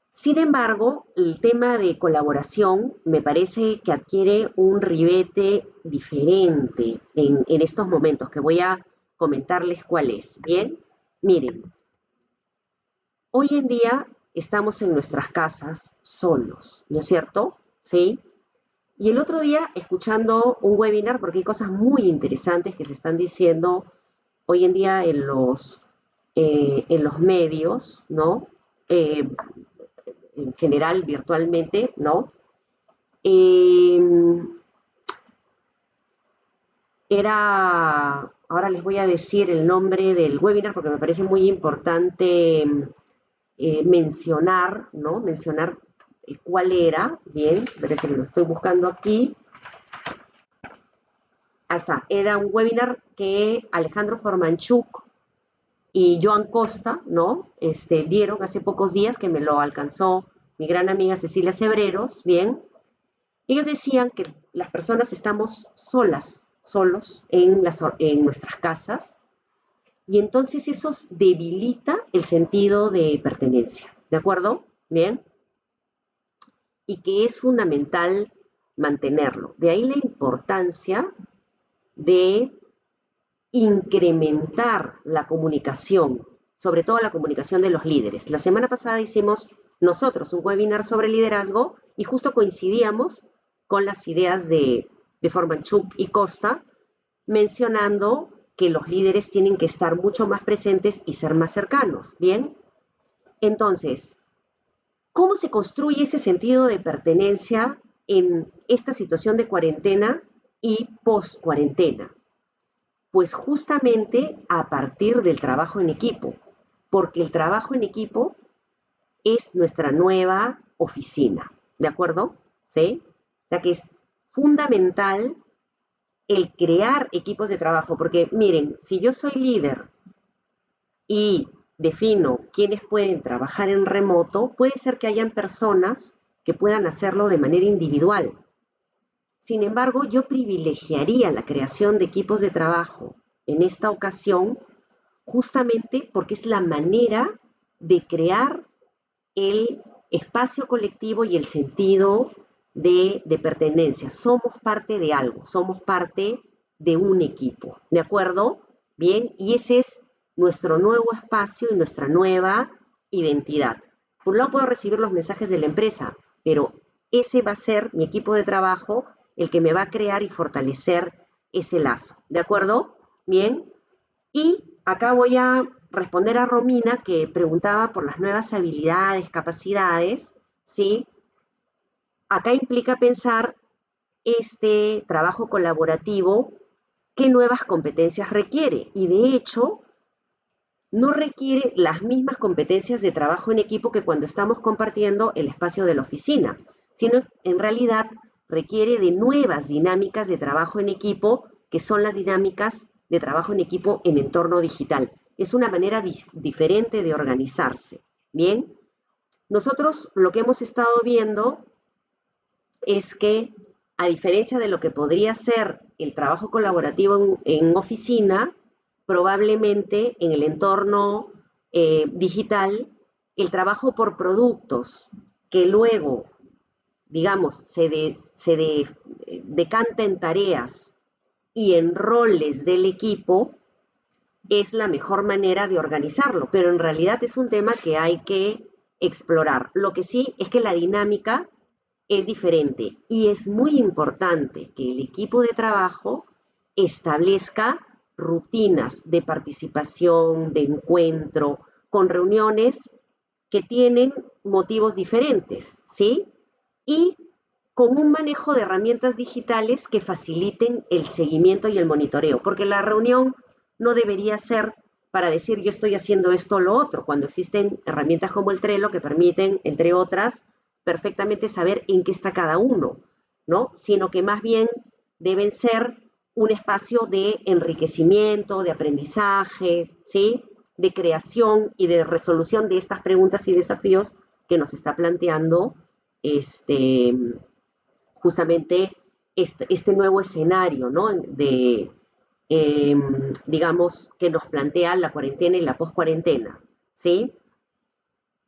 Sin embargo, el tema de colaboración me parece que adquiere un ribete diferente en estos momentos, que voy a comentarles cuál es. Bien, miren, hoy en día estamos en nuestras casas solos, ¿no es cierto? ¿Sí? Y el otro día, escuchando un webinar, porque hay cosas muy interesantes que se están diciendo hoy en día en los medios, ¿no? En general, virtualmente, ¿no? Eh, ahora les voy a decir el nombre del webinar porque me parece muy importante mencionar, ¿no? Mencionar cuál era, bien, parece que lo estoy buscando aquí. Ahí está, era un webinar que Alejandro Formanchuk y Joan Costa, ¿no? Dieron hace pocos días que me lo alcanzó mi gran amiga Cecilia Cebreros, bien. Ellos decían que las personas estamos solos en nuestras casas, y entonces eso debilita el sentido de pertenencia, ¿de acuerdo? Bien. Y que es fundamental mantenerlo. De ahí la importancia de incrementar la comunicación, sobre todo la comunicación de los líderes. La semana pasada hicimos nosotros un webinar sobre liderazgo y justo coincidíamos con las ideas de Formanchuk y Costa, mencionando que los líderes tienen que estar mucho más presentes y ser más cercanos, ¿bien? Entonces, ¿cómo se construye ese sentido de pertenencia en esta situación de cuarentena y post-cuarentena? Pues justamente a partir del trabajo en equipo, porque el trabajo en equipo es nuestra nueva oficina, ¿de acuerdo? ¿Sí? O sea que es fundamental el crear equipos de trabajo, porque miren, si yo soy líder y defino quiénes pueden trabajar en remoto, puede ser que hayan personas que puedan hacerlo de manera individual. Sin embargo, yo privilegiaría la creación de equipos de trabajo en esta ocasión justamente porque es la manera de crear el espacio colectivo y el sentido de pertenencia. Somos parte de algo, somos parte de un equipo, ¿de acuerdo? Bien, y ese es nuestro nuevo espacio y nuestra nueva identidad. Por un lado puedo recibir los mensajes de la empresa, pero ese va a ser mi equipo de trabajo el que me va a crear y fortalecer ese lazo, ¿de acuerdo? Bien, y acá voy a responder a Romina que preguntaba por las nuevas habilidades, capacidades, ¿sí? Acá implica pensar este trabajo colaborativo, qué nuevas competencias requiere. Y de hecho, no requiere las mismas competencias de trabajo en equipo que cuando estamos compartiendo el espacio de la oficina, sino en realidad requiere de nuevas dinámicas de trabajo en equipo, que son las dinámicas de trabajo en equipo en entorno digital. Es una manera diferente de organizarse. Bien, nosotros lo que hemos estado viendo es que, a diferencia de lo que podría ser el trabajo colaborativo en oficina, probablemente en el entorno digital, el trabajo por productos que luego, digamos, decanta en tareas y en roles del equipo, es la mejor manera de organizarlo, pero en realidad es un tema que hay que explorar. Lo que sí es que la dinámica es diferente y es muy importante que el equipo de trabajo establezca rutinas de participación, de encuentro, con reuniones que tienen motivos diferentes, ¿sí? Y con un manejo de herramientas digitales que faciliten el seguimiento y el monitoreo, porque la reunión no debería ser para decir yo estoy haciendo esto o lo otro, cuando existen herramientas como el Trello que permiten, entre otras, perfectamente saber en qué está cada uno, ¿no? Sino que más bien deben ser un espacio de enriquecimiento, de aprendizaje, ¿sí? De creación y de resolución de estas preguntas y desafíos que nos está planteando justamente este nuevo escenario, ¿no? Digamos, que nos plantea la cuarentena y la poscuarentena, ¿sí?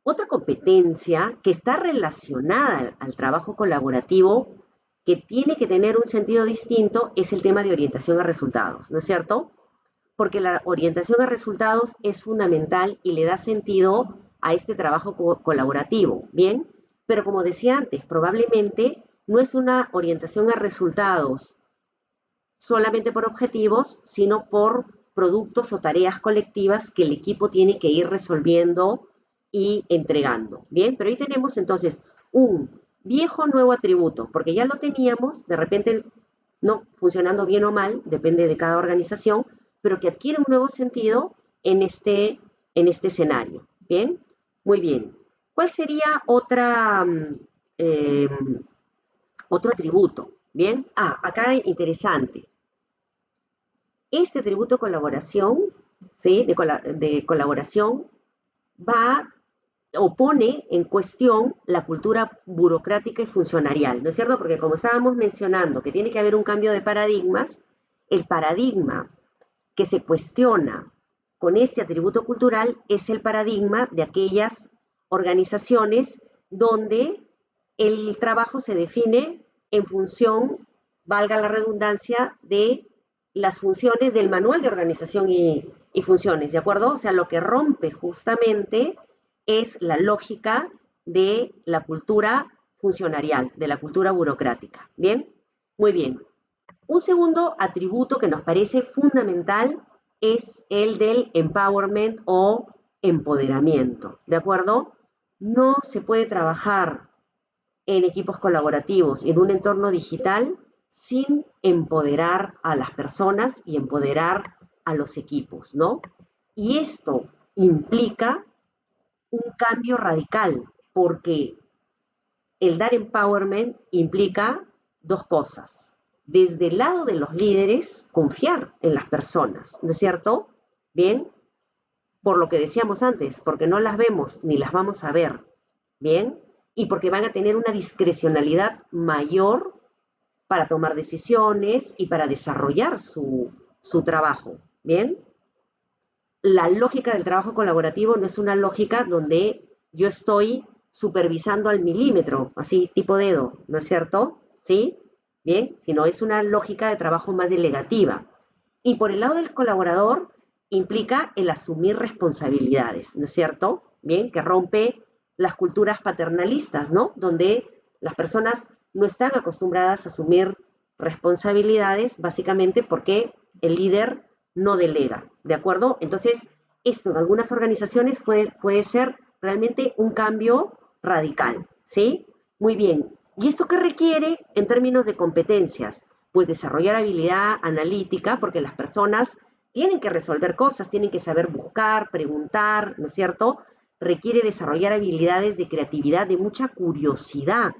Otra competencia que está relacionada al trabajo colaborativo, que tiene que tener un sentido distinto, es el tema de orientación a resultados, ¿no es cierto? Porque la orientación a resultados es fundamental y le da sentido a este trabajo colaborativo, ¿bien? Pero como decía antes, probablemente no es una orientación a resultados solamente por objetivos, sino por productos o tareas colectivas que el equipo tiene que ir resolviendo y entregando. Bien, pero ahí tenemos entonces un viejo nuevo atributo, porque ya lo teníamos, de repente no funcionando bien o mal, depende de cada organización, pero que adquiere un nuevo sentido en este escenario. Bien, muy bien. ¿Cuál sería eh, otro atributo? Bien, acá interesante. Este atributo colaboración, ¿sí? de colaboración va o pone en cuestión la cultura burocrática y funcionarial, ¿no es cierto? Porque como estábamos mencionando que tiene que haber un cambio de paradigmas, el paradigma que se cuestiona con este atributo cultural es el paradigma de aquellas organizaciones donde el trabajo se define en función, valga la redundancia, de las funciones del manual de organización y funciones, ¿de acuerdo? O sea, lo que rompe justamente es la lógica de la cultura funcionarial, de la cultura burocrática. ¿Bien? Muy bien. Un segundo atributo que nos parece fundamental es el del empowerment o empoderamiento, ¿de acuerdo? No se puede trabajar en equipos colaborativos, en un entorno digital, sin empoderar a las personas y empoderar a los equipos, ¿no? Y esto implica un cambio radical, porque el dar empowerment implica dos cosas. Desde el lado de los líderes, confiar en las personas, ¿no es cierto? Bien, por lo que decíamos antes, porque no las vemos ni las vamos a ver, ¿bien? Y porque van a tener una discrecionalidad mayor para tomar decisiones y para desarrollar su trabajo, ¿bien? La lógica del trabajo colaborativo no es una lógica donde yo estoy supervisando al milímetro, así tipo dedo, ¿no es cierto? ¿Sí? Bien, sino es una lógica de trabajo más delegativa. Y por el lado del colaborador implica el asumir responsabilidades, ¿no es cierto? Bien, que rompe las culturas paternalistas, ¿no? Donde las personas no están acostumbradas a asumir responsabilidades básicamente porque el líder no delega, ¿de acuerdo? Entonces, esto en algunas organizaciones puede ser realmente un cambio radical, ¿sí? Muy bien. ¿Y esto qué requiere en términos de competencias? Pues desarrollar habilidad analítica, porque las personas tienen que resolver cosas, tienen que saber buscar, preguntar, ¿no es cierto? Requiere desarrollar habilidades de creatividad, de mucha curiosidad,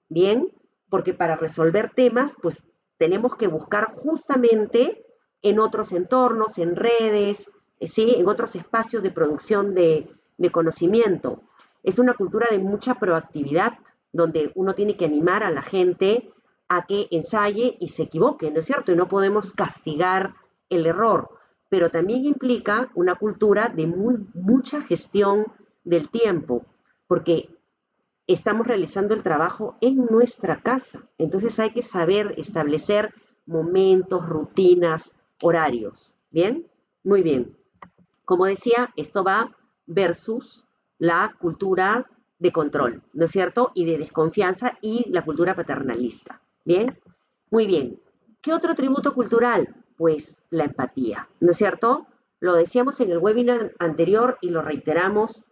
¿bien? Porque para resolver temas, pues tenemos que buscar justamente en otros entornos, en redes, ¿sí? En otros espacios de producción de conocimiento. Es una cultura de mucha proactividad, donde uno tiene que animar a la gente a que ensaye y se equivoque, ¿no es cierto? Y no podemos castigar el error, pero también implica una cultura de mucha gestión del tiempo, porque estamos realizando el trabajo en nuestra casa. Entonces hay que saber establecer momentos, rutinas, horarios. ¿Bien? Muy bien. Como decía, esto va versus la cultura de control, ¿no es cierto? Y de desconfianza y la cultura paternalista. ¿Bien? Muy bien. ¿Qué otro atributo cultural? Pues la empatía, ¿no es cierto? Lo decíamos en el webinar anterior y lo reiteramos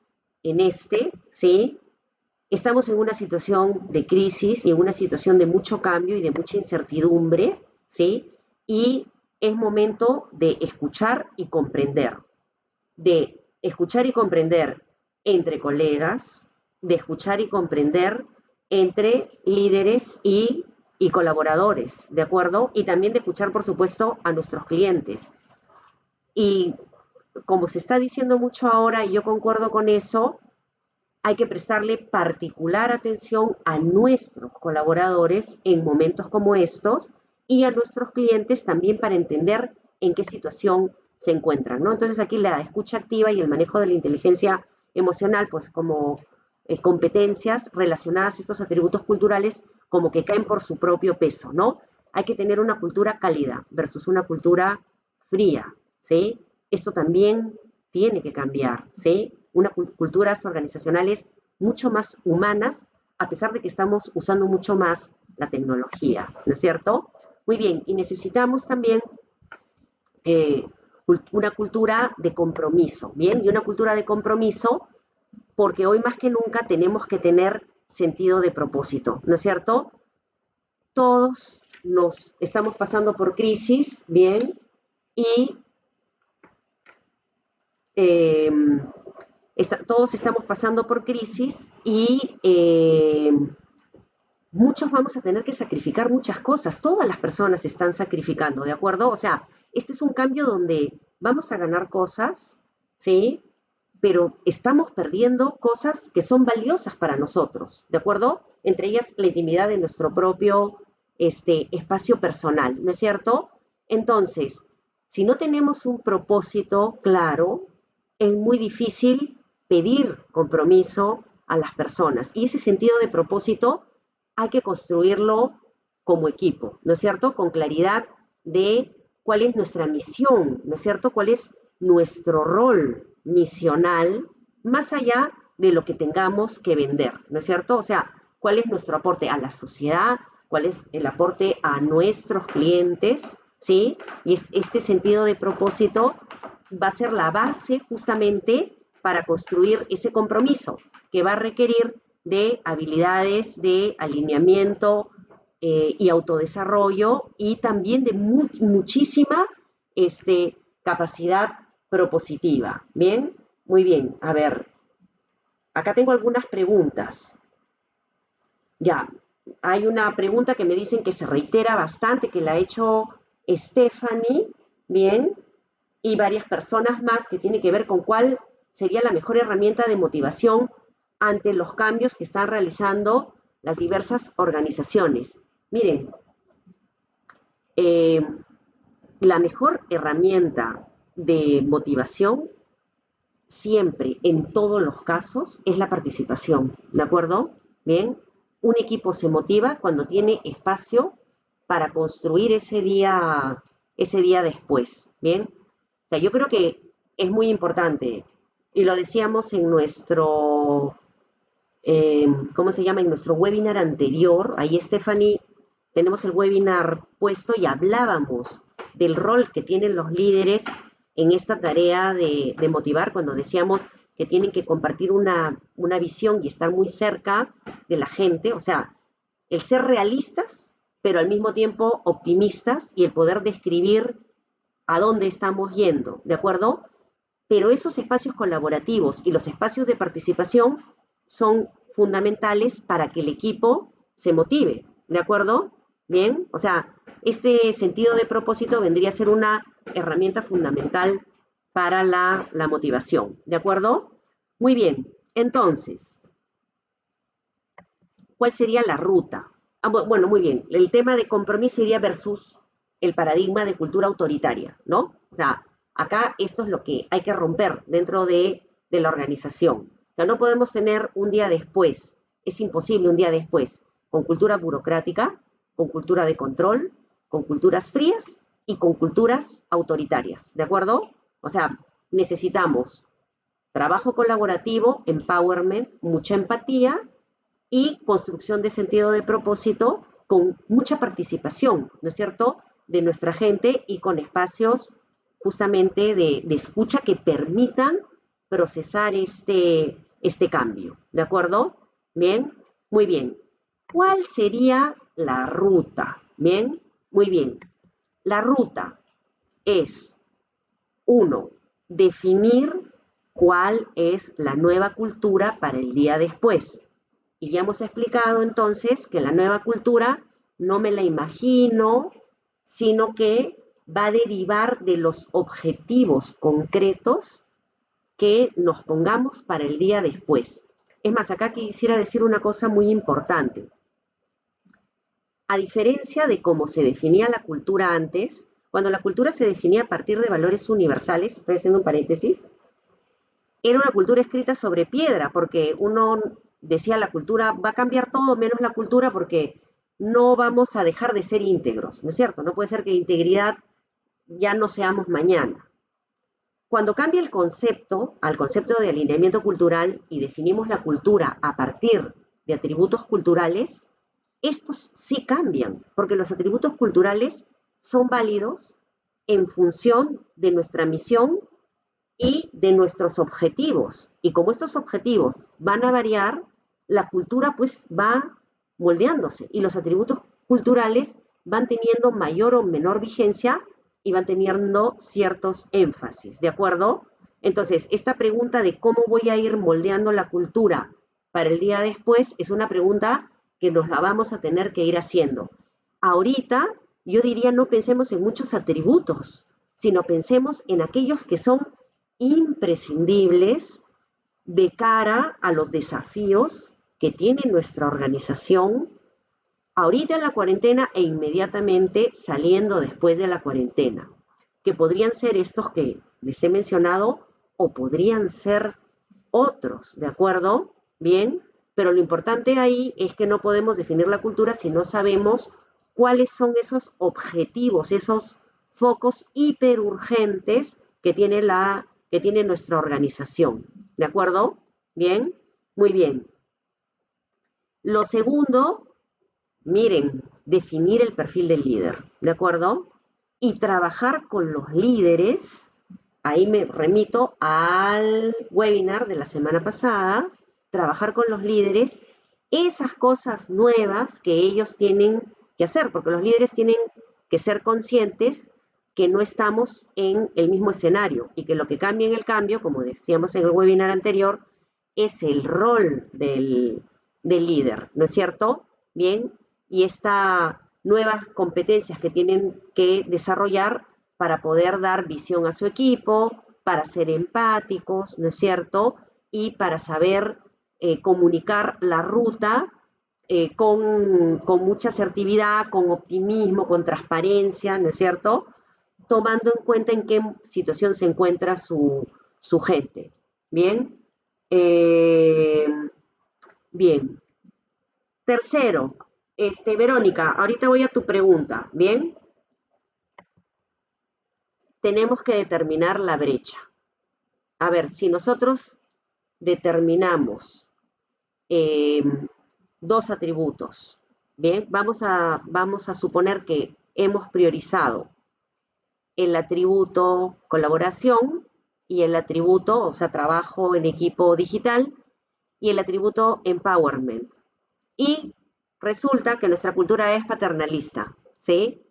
en este, ¿sí? Estamos en una situación de crisis y en una situación de mucho cambio y de mucha incertidumbre, ¿sí? Y es momento de escuchar y comprender, entre colegas, de escuchar y comprender entre líderes y colaboradores, ¿de acuerdo? Y también de escuchar, por supuesto, a nuestros clientes. Y como se está diciendo mucho ahora, y yo concuerdo con eso, hay que prestarle particular atención a nuestros colaboradores en momentos como estos y a nuestros clientes también para entender en qué situación se encuentran, ¿no? Entonces aquí la escucha activa y el manejo de la inteligencia emocional, pues como competencias relacionadas a estos atributos culturales, como que caen por su propio peso, ¿no? Hay que tener una cultura cálida versus una cultura fría, ¿sí? Esto también tiene que cambiar, ¿sí? Culturas organizacionales mucho más humanas, a pesar de que estamos usando mucho más la tecnología, ¿no es cierto? Muy bien, y necesitamos también eh, una cultura de compromiso, ¿bien? Y una cultura de compromiso porque hoy más que nunca tenemos que tener sentido de propósito, ¿no es cierto? Todos nos estamos pasando por crisis, ¿bien? Y eh, todos estamos pasando por crisis y muchos vamos a tener que sacrificar muchas cosas. Todas las personas están sacrificando, ¿de acuerdo? O sea, este es un cambio donde vamos a ganar cosas, ¿sí? Pero estamos perdiendo cosas que son valiosas para nosotros, ¿de acuerdo? Entre ellas la intimidad de nuestro propio espacio personal, ¿no es cierto? Entonces, si no tenemos un propósito claro, es muy difícil pedir compromiso a las personas. Y ese sentido de propósito hay que construirlo como equipo, ¿no es cierto? Con claridad de cuál es nuestra misión, ¿no es cierto? Cuál es nuestro rol misional, más allá de lo que tengamos que vender, ¿no es cierto? O sea, cuál es nuestro aporte a la sociedad, cuál es el aporte a nuestros clientes, ¿sí? Y este sentido de propósito va a ser la base justamente para construir ese compromiso que va a requerir de habilidades de alineamiento y autodesarrollo y también de muchísima capacidad propositiva. ¿Bien? Muy bien. A ver, acá tengo algunas preguntas. Ya, hay una pregunta que me dicen que se reitera bastante, que la ha hecho Stephanie, bien, y varias personas más, que tiene que ver con cuál sería la mejor herramienta de motivación ante los cambios que están realizando las diversas organizaciones. Miren, eh, la mejor herramienta de motivación siempre, en todos los casos, es la participación, ¿de acuerdo? Bien, un equipo se motiva cuando tiene espacio para construir ese día después, ¿bien? O sea, yo creo que es muy importante, y lo decíamos en nuestro, ¿cómo se llama? En nuestro webinar anterior, ahí Stephanie, tenemos el webinar puesto y hablábamos del rol que tienen los líderes en esta tarea de motivar, cuando decíamos que tienen que compartir una visión y estar muy cerca de la gente, o sea, el ser realistas, pero al mismo tiempo optimistas y el poder describir a dónde estamos yendo, ¿de acuerdo? Pero esos espacios colaborativos y los espacios de participación son fundamentales para que el equipo se motive, ¿de acuerdo? Bien, o sea, este sentido de propósito vendría a ser una herramienta fundamental para la motivación, ¿de acuerdo? Muy bien, entonces, ¿cuál sería la ruta? Bueno, muy bien, el tema de compromiso iría versus el paradigma de cultura autoritaria, ¿no? O sea, acá esto es lo que hay que romper dentro de la organización. O sea, no podemos tener un día después, es imposible un día después, con cultura burocrática, con cultura de control, con culturas frías y con culturas autoritarias, ¿de acuerdo? O sea, necesitamos trabajo colaborativo, empowerment, mucha empatía y construcción de sentido de propósito con mucha participación, ¿no es cierto?, de nuestra gente y con espacios justamente de escucha que permitan procesar este cambio, ¿de acuerdo? Bien, muy bien. ¿Cuál sería la ruta? Bien, muy bien. La ruta es, uno, definir cuál es la nueva cultura para el día después. Y ya hemos explicado entonces que la nueva cultura no me la imagino, sino que va a derivar de los objetivos concretos que nos pongamos para el día después. Es más, acá quisiera decir una cosa muy importante. A diferencia de cómo se definía la cultura antes, cuando la cultura se definía a partir de valores universales, estoy haciendo un paréntesis, era una cultura escrita sobre piedra, porque uno decía la cultura va a cambiar todo menos la cultura porque no vamos a dejar de ser íntegros, ¿no es cierto? No puede ser que integridad ya no seamos mañana. Cuando cambia el concepto al concepto de alineamiento cultural y definimos la cultura a partir de atributos culturales, estos sí cambian, porque los atributos culturales son válidos en función de nuestra misión y de nuestros objetivos. Y como estos objetivos van a variar, la cultura pues va moldeándose y los atributos culturales van teniendo mayor o menor vigencia y van teniendo ciertos énfasis, ¿de acuerdo? Entonces, esta pregunta de cómo voy a ir moldeando la cultura para el día después es una pregunta que nos la vamos a tener que ir haciendo. Ahorita, yo diría, no pensemos en muchos atributos, sino pensemos en aquellos que son imprescindibles de cara a los desafíos que tiene nuestra organización ahorita en la cuarentena e inmediatamente saliendo después de la cuarentena, que podrían ser estos que les he mencionado o podrían ser otros, ¿de acuerdo? Bien, pero lo importante ahí es que no podemos definir la cultura si no sabemos cuáles son esos objetivos, esos focos hiperurgentes que tiene nuestra organización, ¿de acuerdo? Bien, muy bien. Lo segundo, miren, definir el perfil del líder, ¿de acuerdo? y trabajar con los líderes. Ahí me remito al webinar de la semana pasada, trabajar con los líderes, esas cosas nuevas que ellos tienen que hacer, porque los líderes tienen que ser conscientes que no estamos en el mismo escenario y que lo que cambia en el cambio, como decíamos en el webinar anterior, es el rol del líder, ¿no es cierto? Bien, y estas nuevas competencias que tienen que desarrollar para poder dar visión a su equipo, para ser empáticos, ¿no es cierto? Y para saber comunicar la ruta con mucha asertividad, con optimismo, con transparencia, ¿no es cierto? Tomando en cuenta en qué situación se encuentra su gente. Bien. Eh, bien. Tercero, Verónica, ahorita voy a tu pregunta, ¿bien? Tenemos que determinar la brecha. A ver, si nosotros determinamos eh, dos atributos, ¿bien? Vamos a suponer que hemos priorizado el atributo colaboración y el atributo, o sea, trabajo en equipo digital y el atributo empowerment. Y resulta que nuestra cultura es paternalista, ¿sí?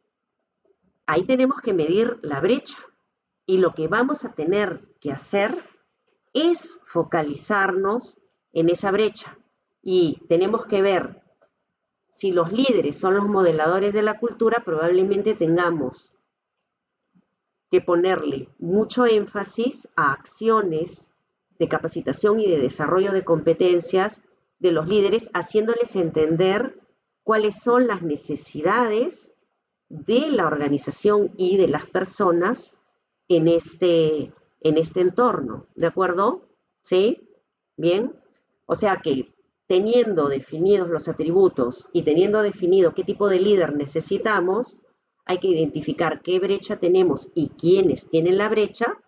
Ahí tenemos que medir la brecha y lo que vamos a tener que hacer es focalizarnos en esa brecha y tenemos que ver si los líderes son los modeladores de la cultura, probablemente tengamos que ponerle mucho énfasis a acciones de capacitación y de desarrollo de competencias de los líderes, haciéndoles entender cuáles son las necesidades de la organización y de las personas en este entorno, ¿de acuerdo? ¿Sí? Bien. O sea que teniendo definidos los atributos y teniendo definido qué tipo de líder necesitamos, hay que identificar qué brecha tenemos y quiénes tienen la brecha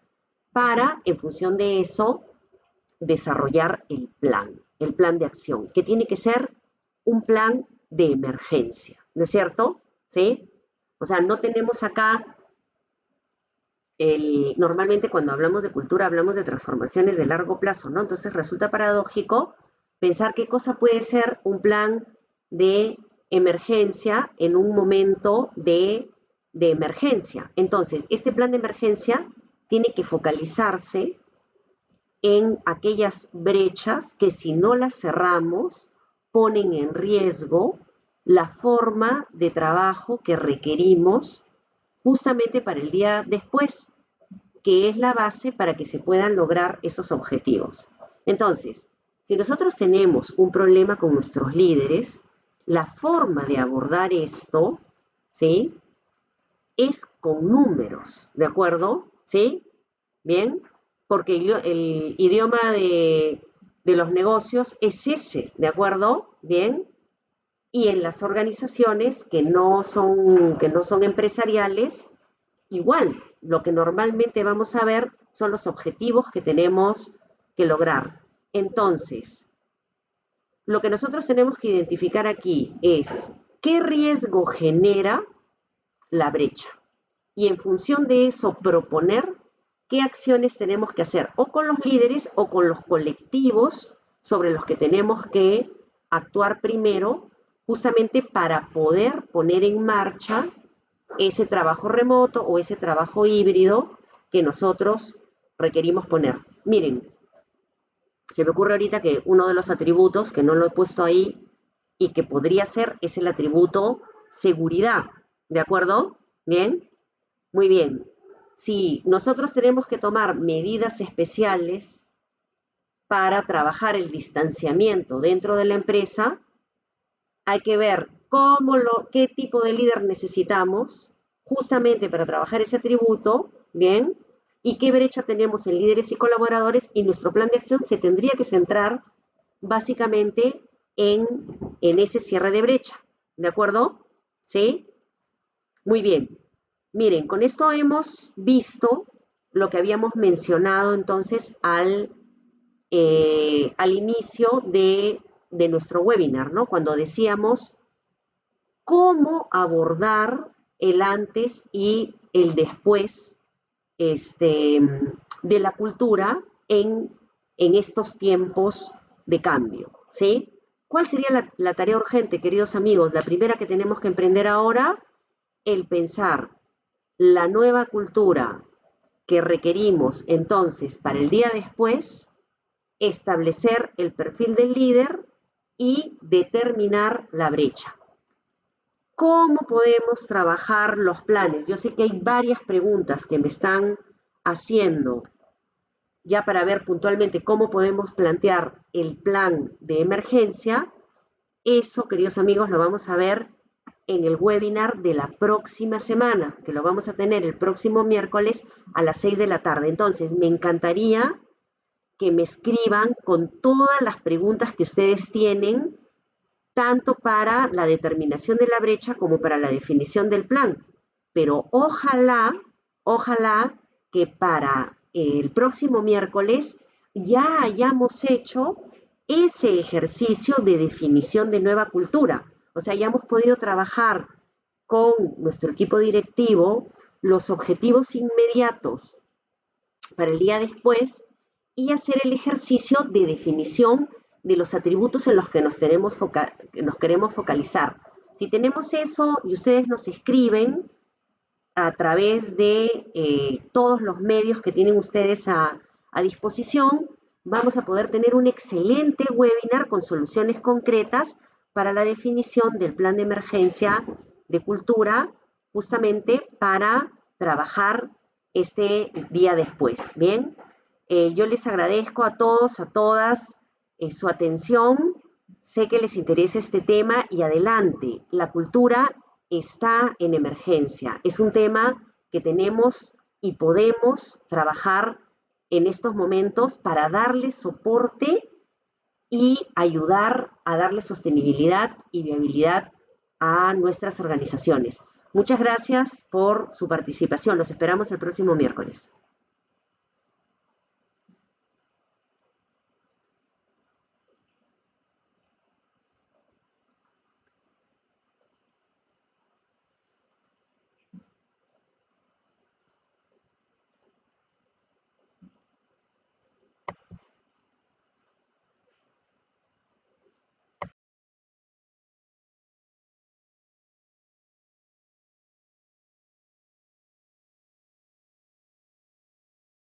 para, en función de eso, desarrollar el plan de acción, que tiene que ser un plan de emergencia, ¿no es cierto? ¿Sí? O sea, no tenemos acá normalmente cuando hablamos de cultura hablamos de transformaciones de largo plazo, ¿no? Entonces resulta paradójico pensar qué cosa puede ser un plan de emergencia en un momento de emergencia. Entonces, este plan de emergencia tiene que focalizarse en aquellas brechas que si no las cerramos ponen en riesgo la forma de trabajo que requerimos justamente para el día después, que es la base para que se puedan lograr esos objetivos. Entonces, si nosotros tenemos un problema con nuestros líderes, la forma de abordar esto, ¿sí? Es con números, ¿de acuerdo? ¿Sí? Bien, porque el idioma de los negocios es ese, ¿de acuerdo? Bien, y en las organizaciones que no son empresariales, igual, lo que normalmente vamos a ver son los objetivos que tenemos que lograr. Entonces, lo que nosotros tenemos que identificar aquí es qué riesgo genera la brecha y en función de eso proponer qué acciones tenemos que hacer o con los líderes o con los colectivos sobre los que tenemos que actuar primero, justamente para poder poner en marcha ese trabajo remoto o ese trabajo híbrido que nosotros requerimos poner. Miren, se me ocurre ahorita que uno de los atributos, que no lo he puesto ahí, y que podría ser, es el atributo seguridad. ¿De acuerdo? ¿Bien? Muy bien. Si nosotros tenemos que tomar medidas especiales para trabajar el distanciamiento dentro de la empresa, hay que ver qué tipo de líder necesitamos justamente para trabajar ese atributo, ¿bien? Y qué brecha tenemos en líderes y colaboradores, y nuestro plan de acción se tendría que centrar básicamente en ese cierre de brecha, ¿de acuerdo? ¿Sí? Muy bien. Miren, con esto hemos visto lo que habíamos mencionado entonces al inicio de nuestro webinar, ¿no? Cuando decíamos cómo abordar el antes y el después de la cultura en estos tiempos de cambio, ¿sí? ¿Cuál sería la tarea urgente, queridos amigos? La primera que tenemos que emprender ahora, el pensar la nueva cultura que requerimos entonces para el día después, establecer el perfil del líder y determinar la brecha. ¿Cómo podemos trabajar los planes? Yo sé que hay varias preguntas que me están haciendo ya para ver puntualmente cómo podemos plantear el plan de emergencia. Eso, queridos amigos, lo vamos a ver en el webinar de la próxima semana, que lo vamos a tener el próximo miércoles a las 6 de la tarde. Entonces, me encantaría que me escriban con todas las preguntas que ustedes tienen, tanto para la determinación de la brecha como para la definición del plan. Pero ojalá que para el próximo miércoles ya hayamos hecho ese ejercicio de definición de nueva cultura. O sea, ya hemos podido trabajar con nuestro equipo directivo los objetivos inmediatos para el día después y hacer el ejercicio de definición de los atributos en los que nos queremos focalizar. Si tenemos eso y ustedes nos escriben a través de todos los medios que tienen ustedes a disposición, vamos a poder tener un excelente webinar con soluciones concretas para la definición del plan de emergencia de cultura, justamente para trabajar este día después. Bien, yo les agradezco a todos, a todas, su atención. Sé que les interesa este tema y adelante. La cultura está en emergencia. Es un tema que tenemos y podemos trabajar en estos momentos para darle soporte y ayudar a darle sostenibilidad y viabilidad a nuestras organizaciones. Muchas gracias por su participación. Los esperamos el próximo miércoles.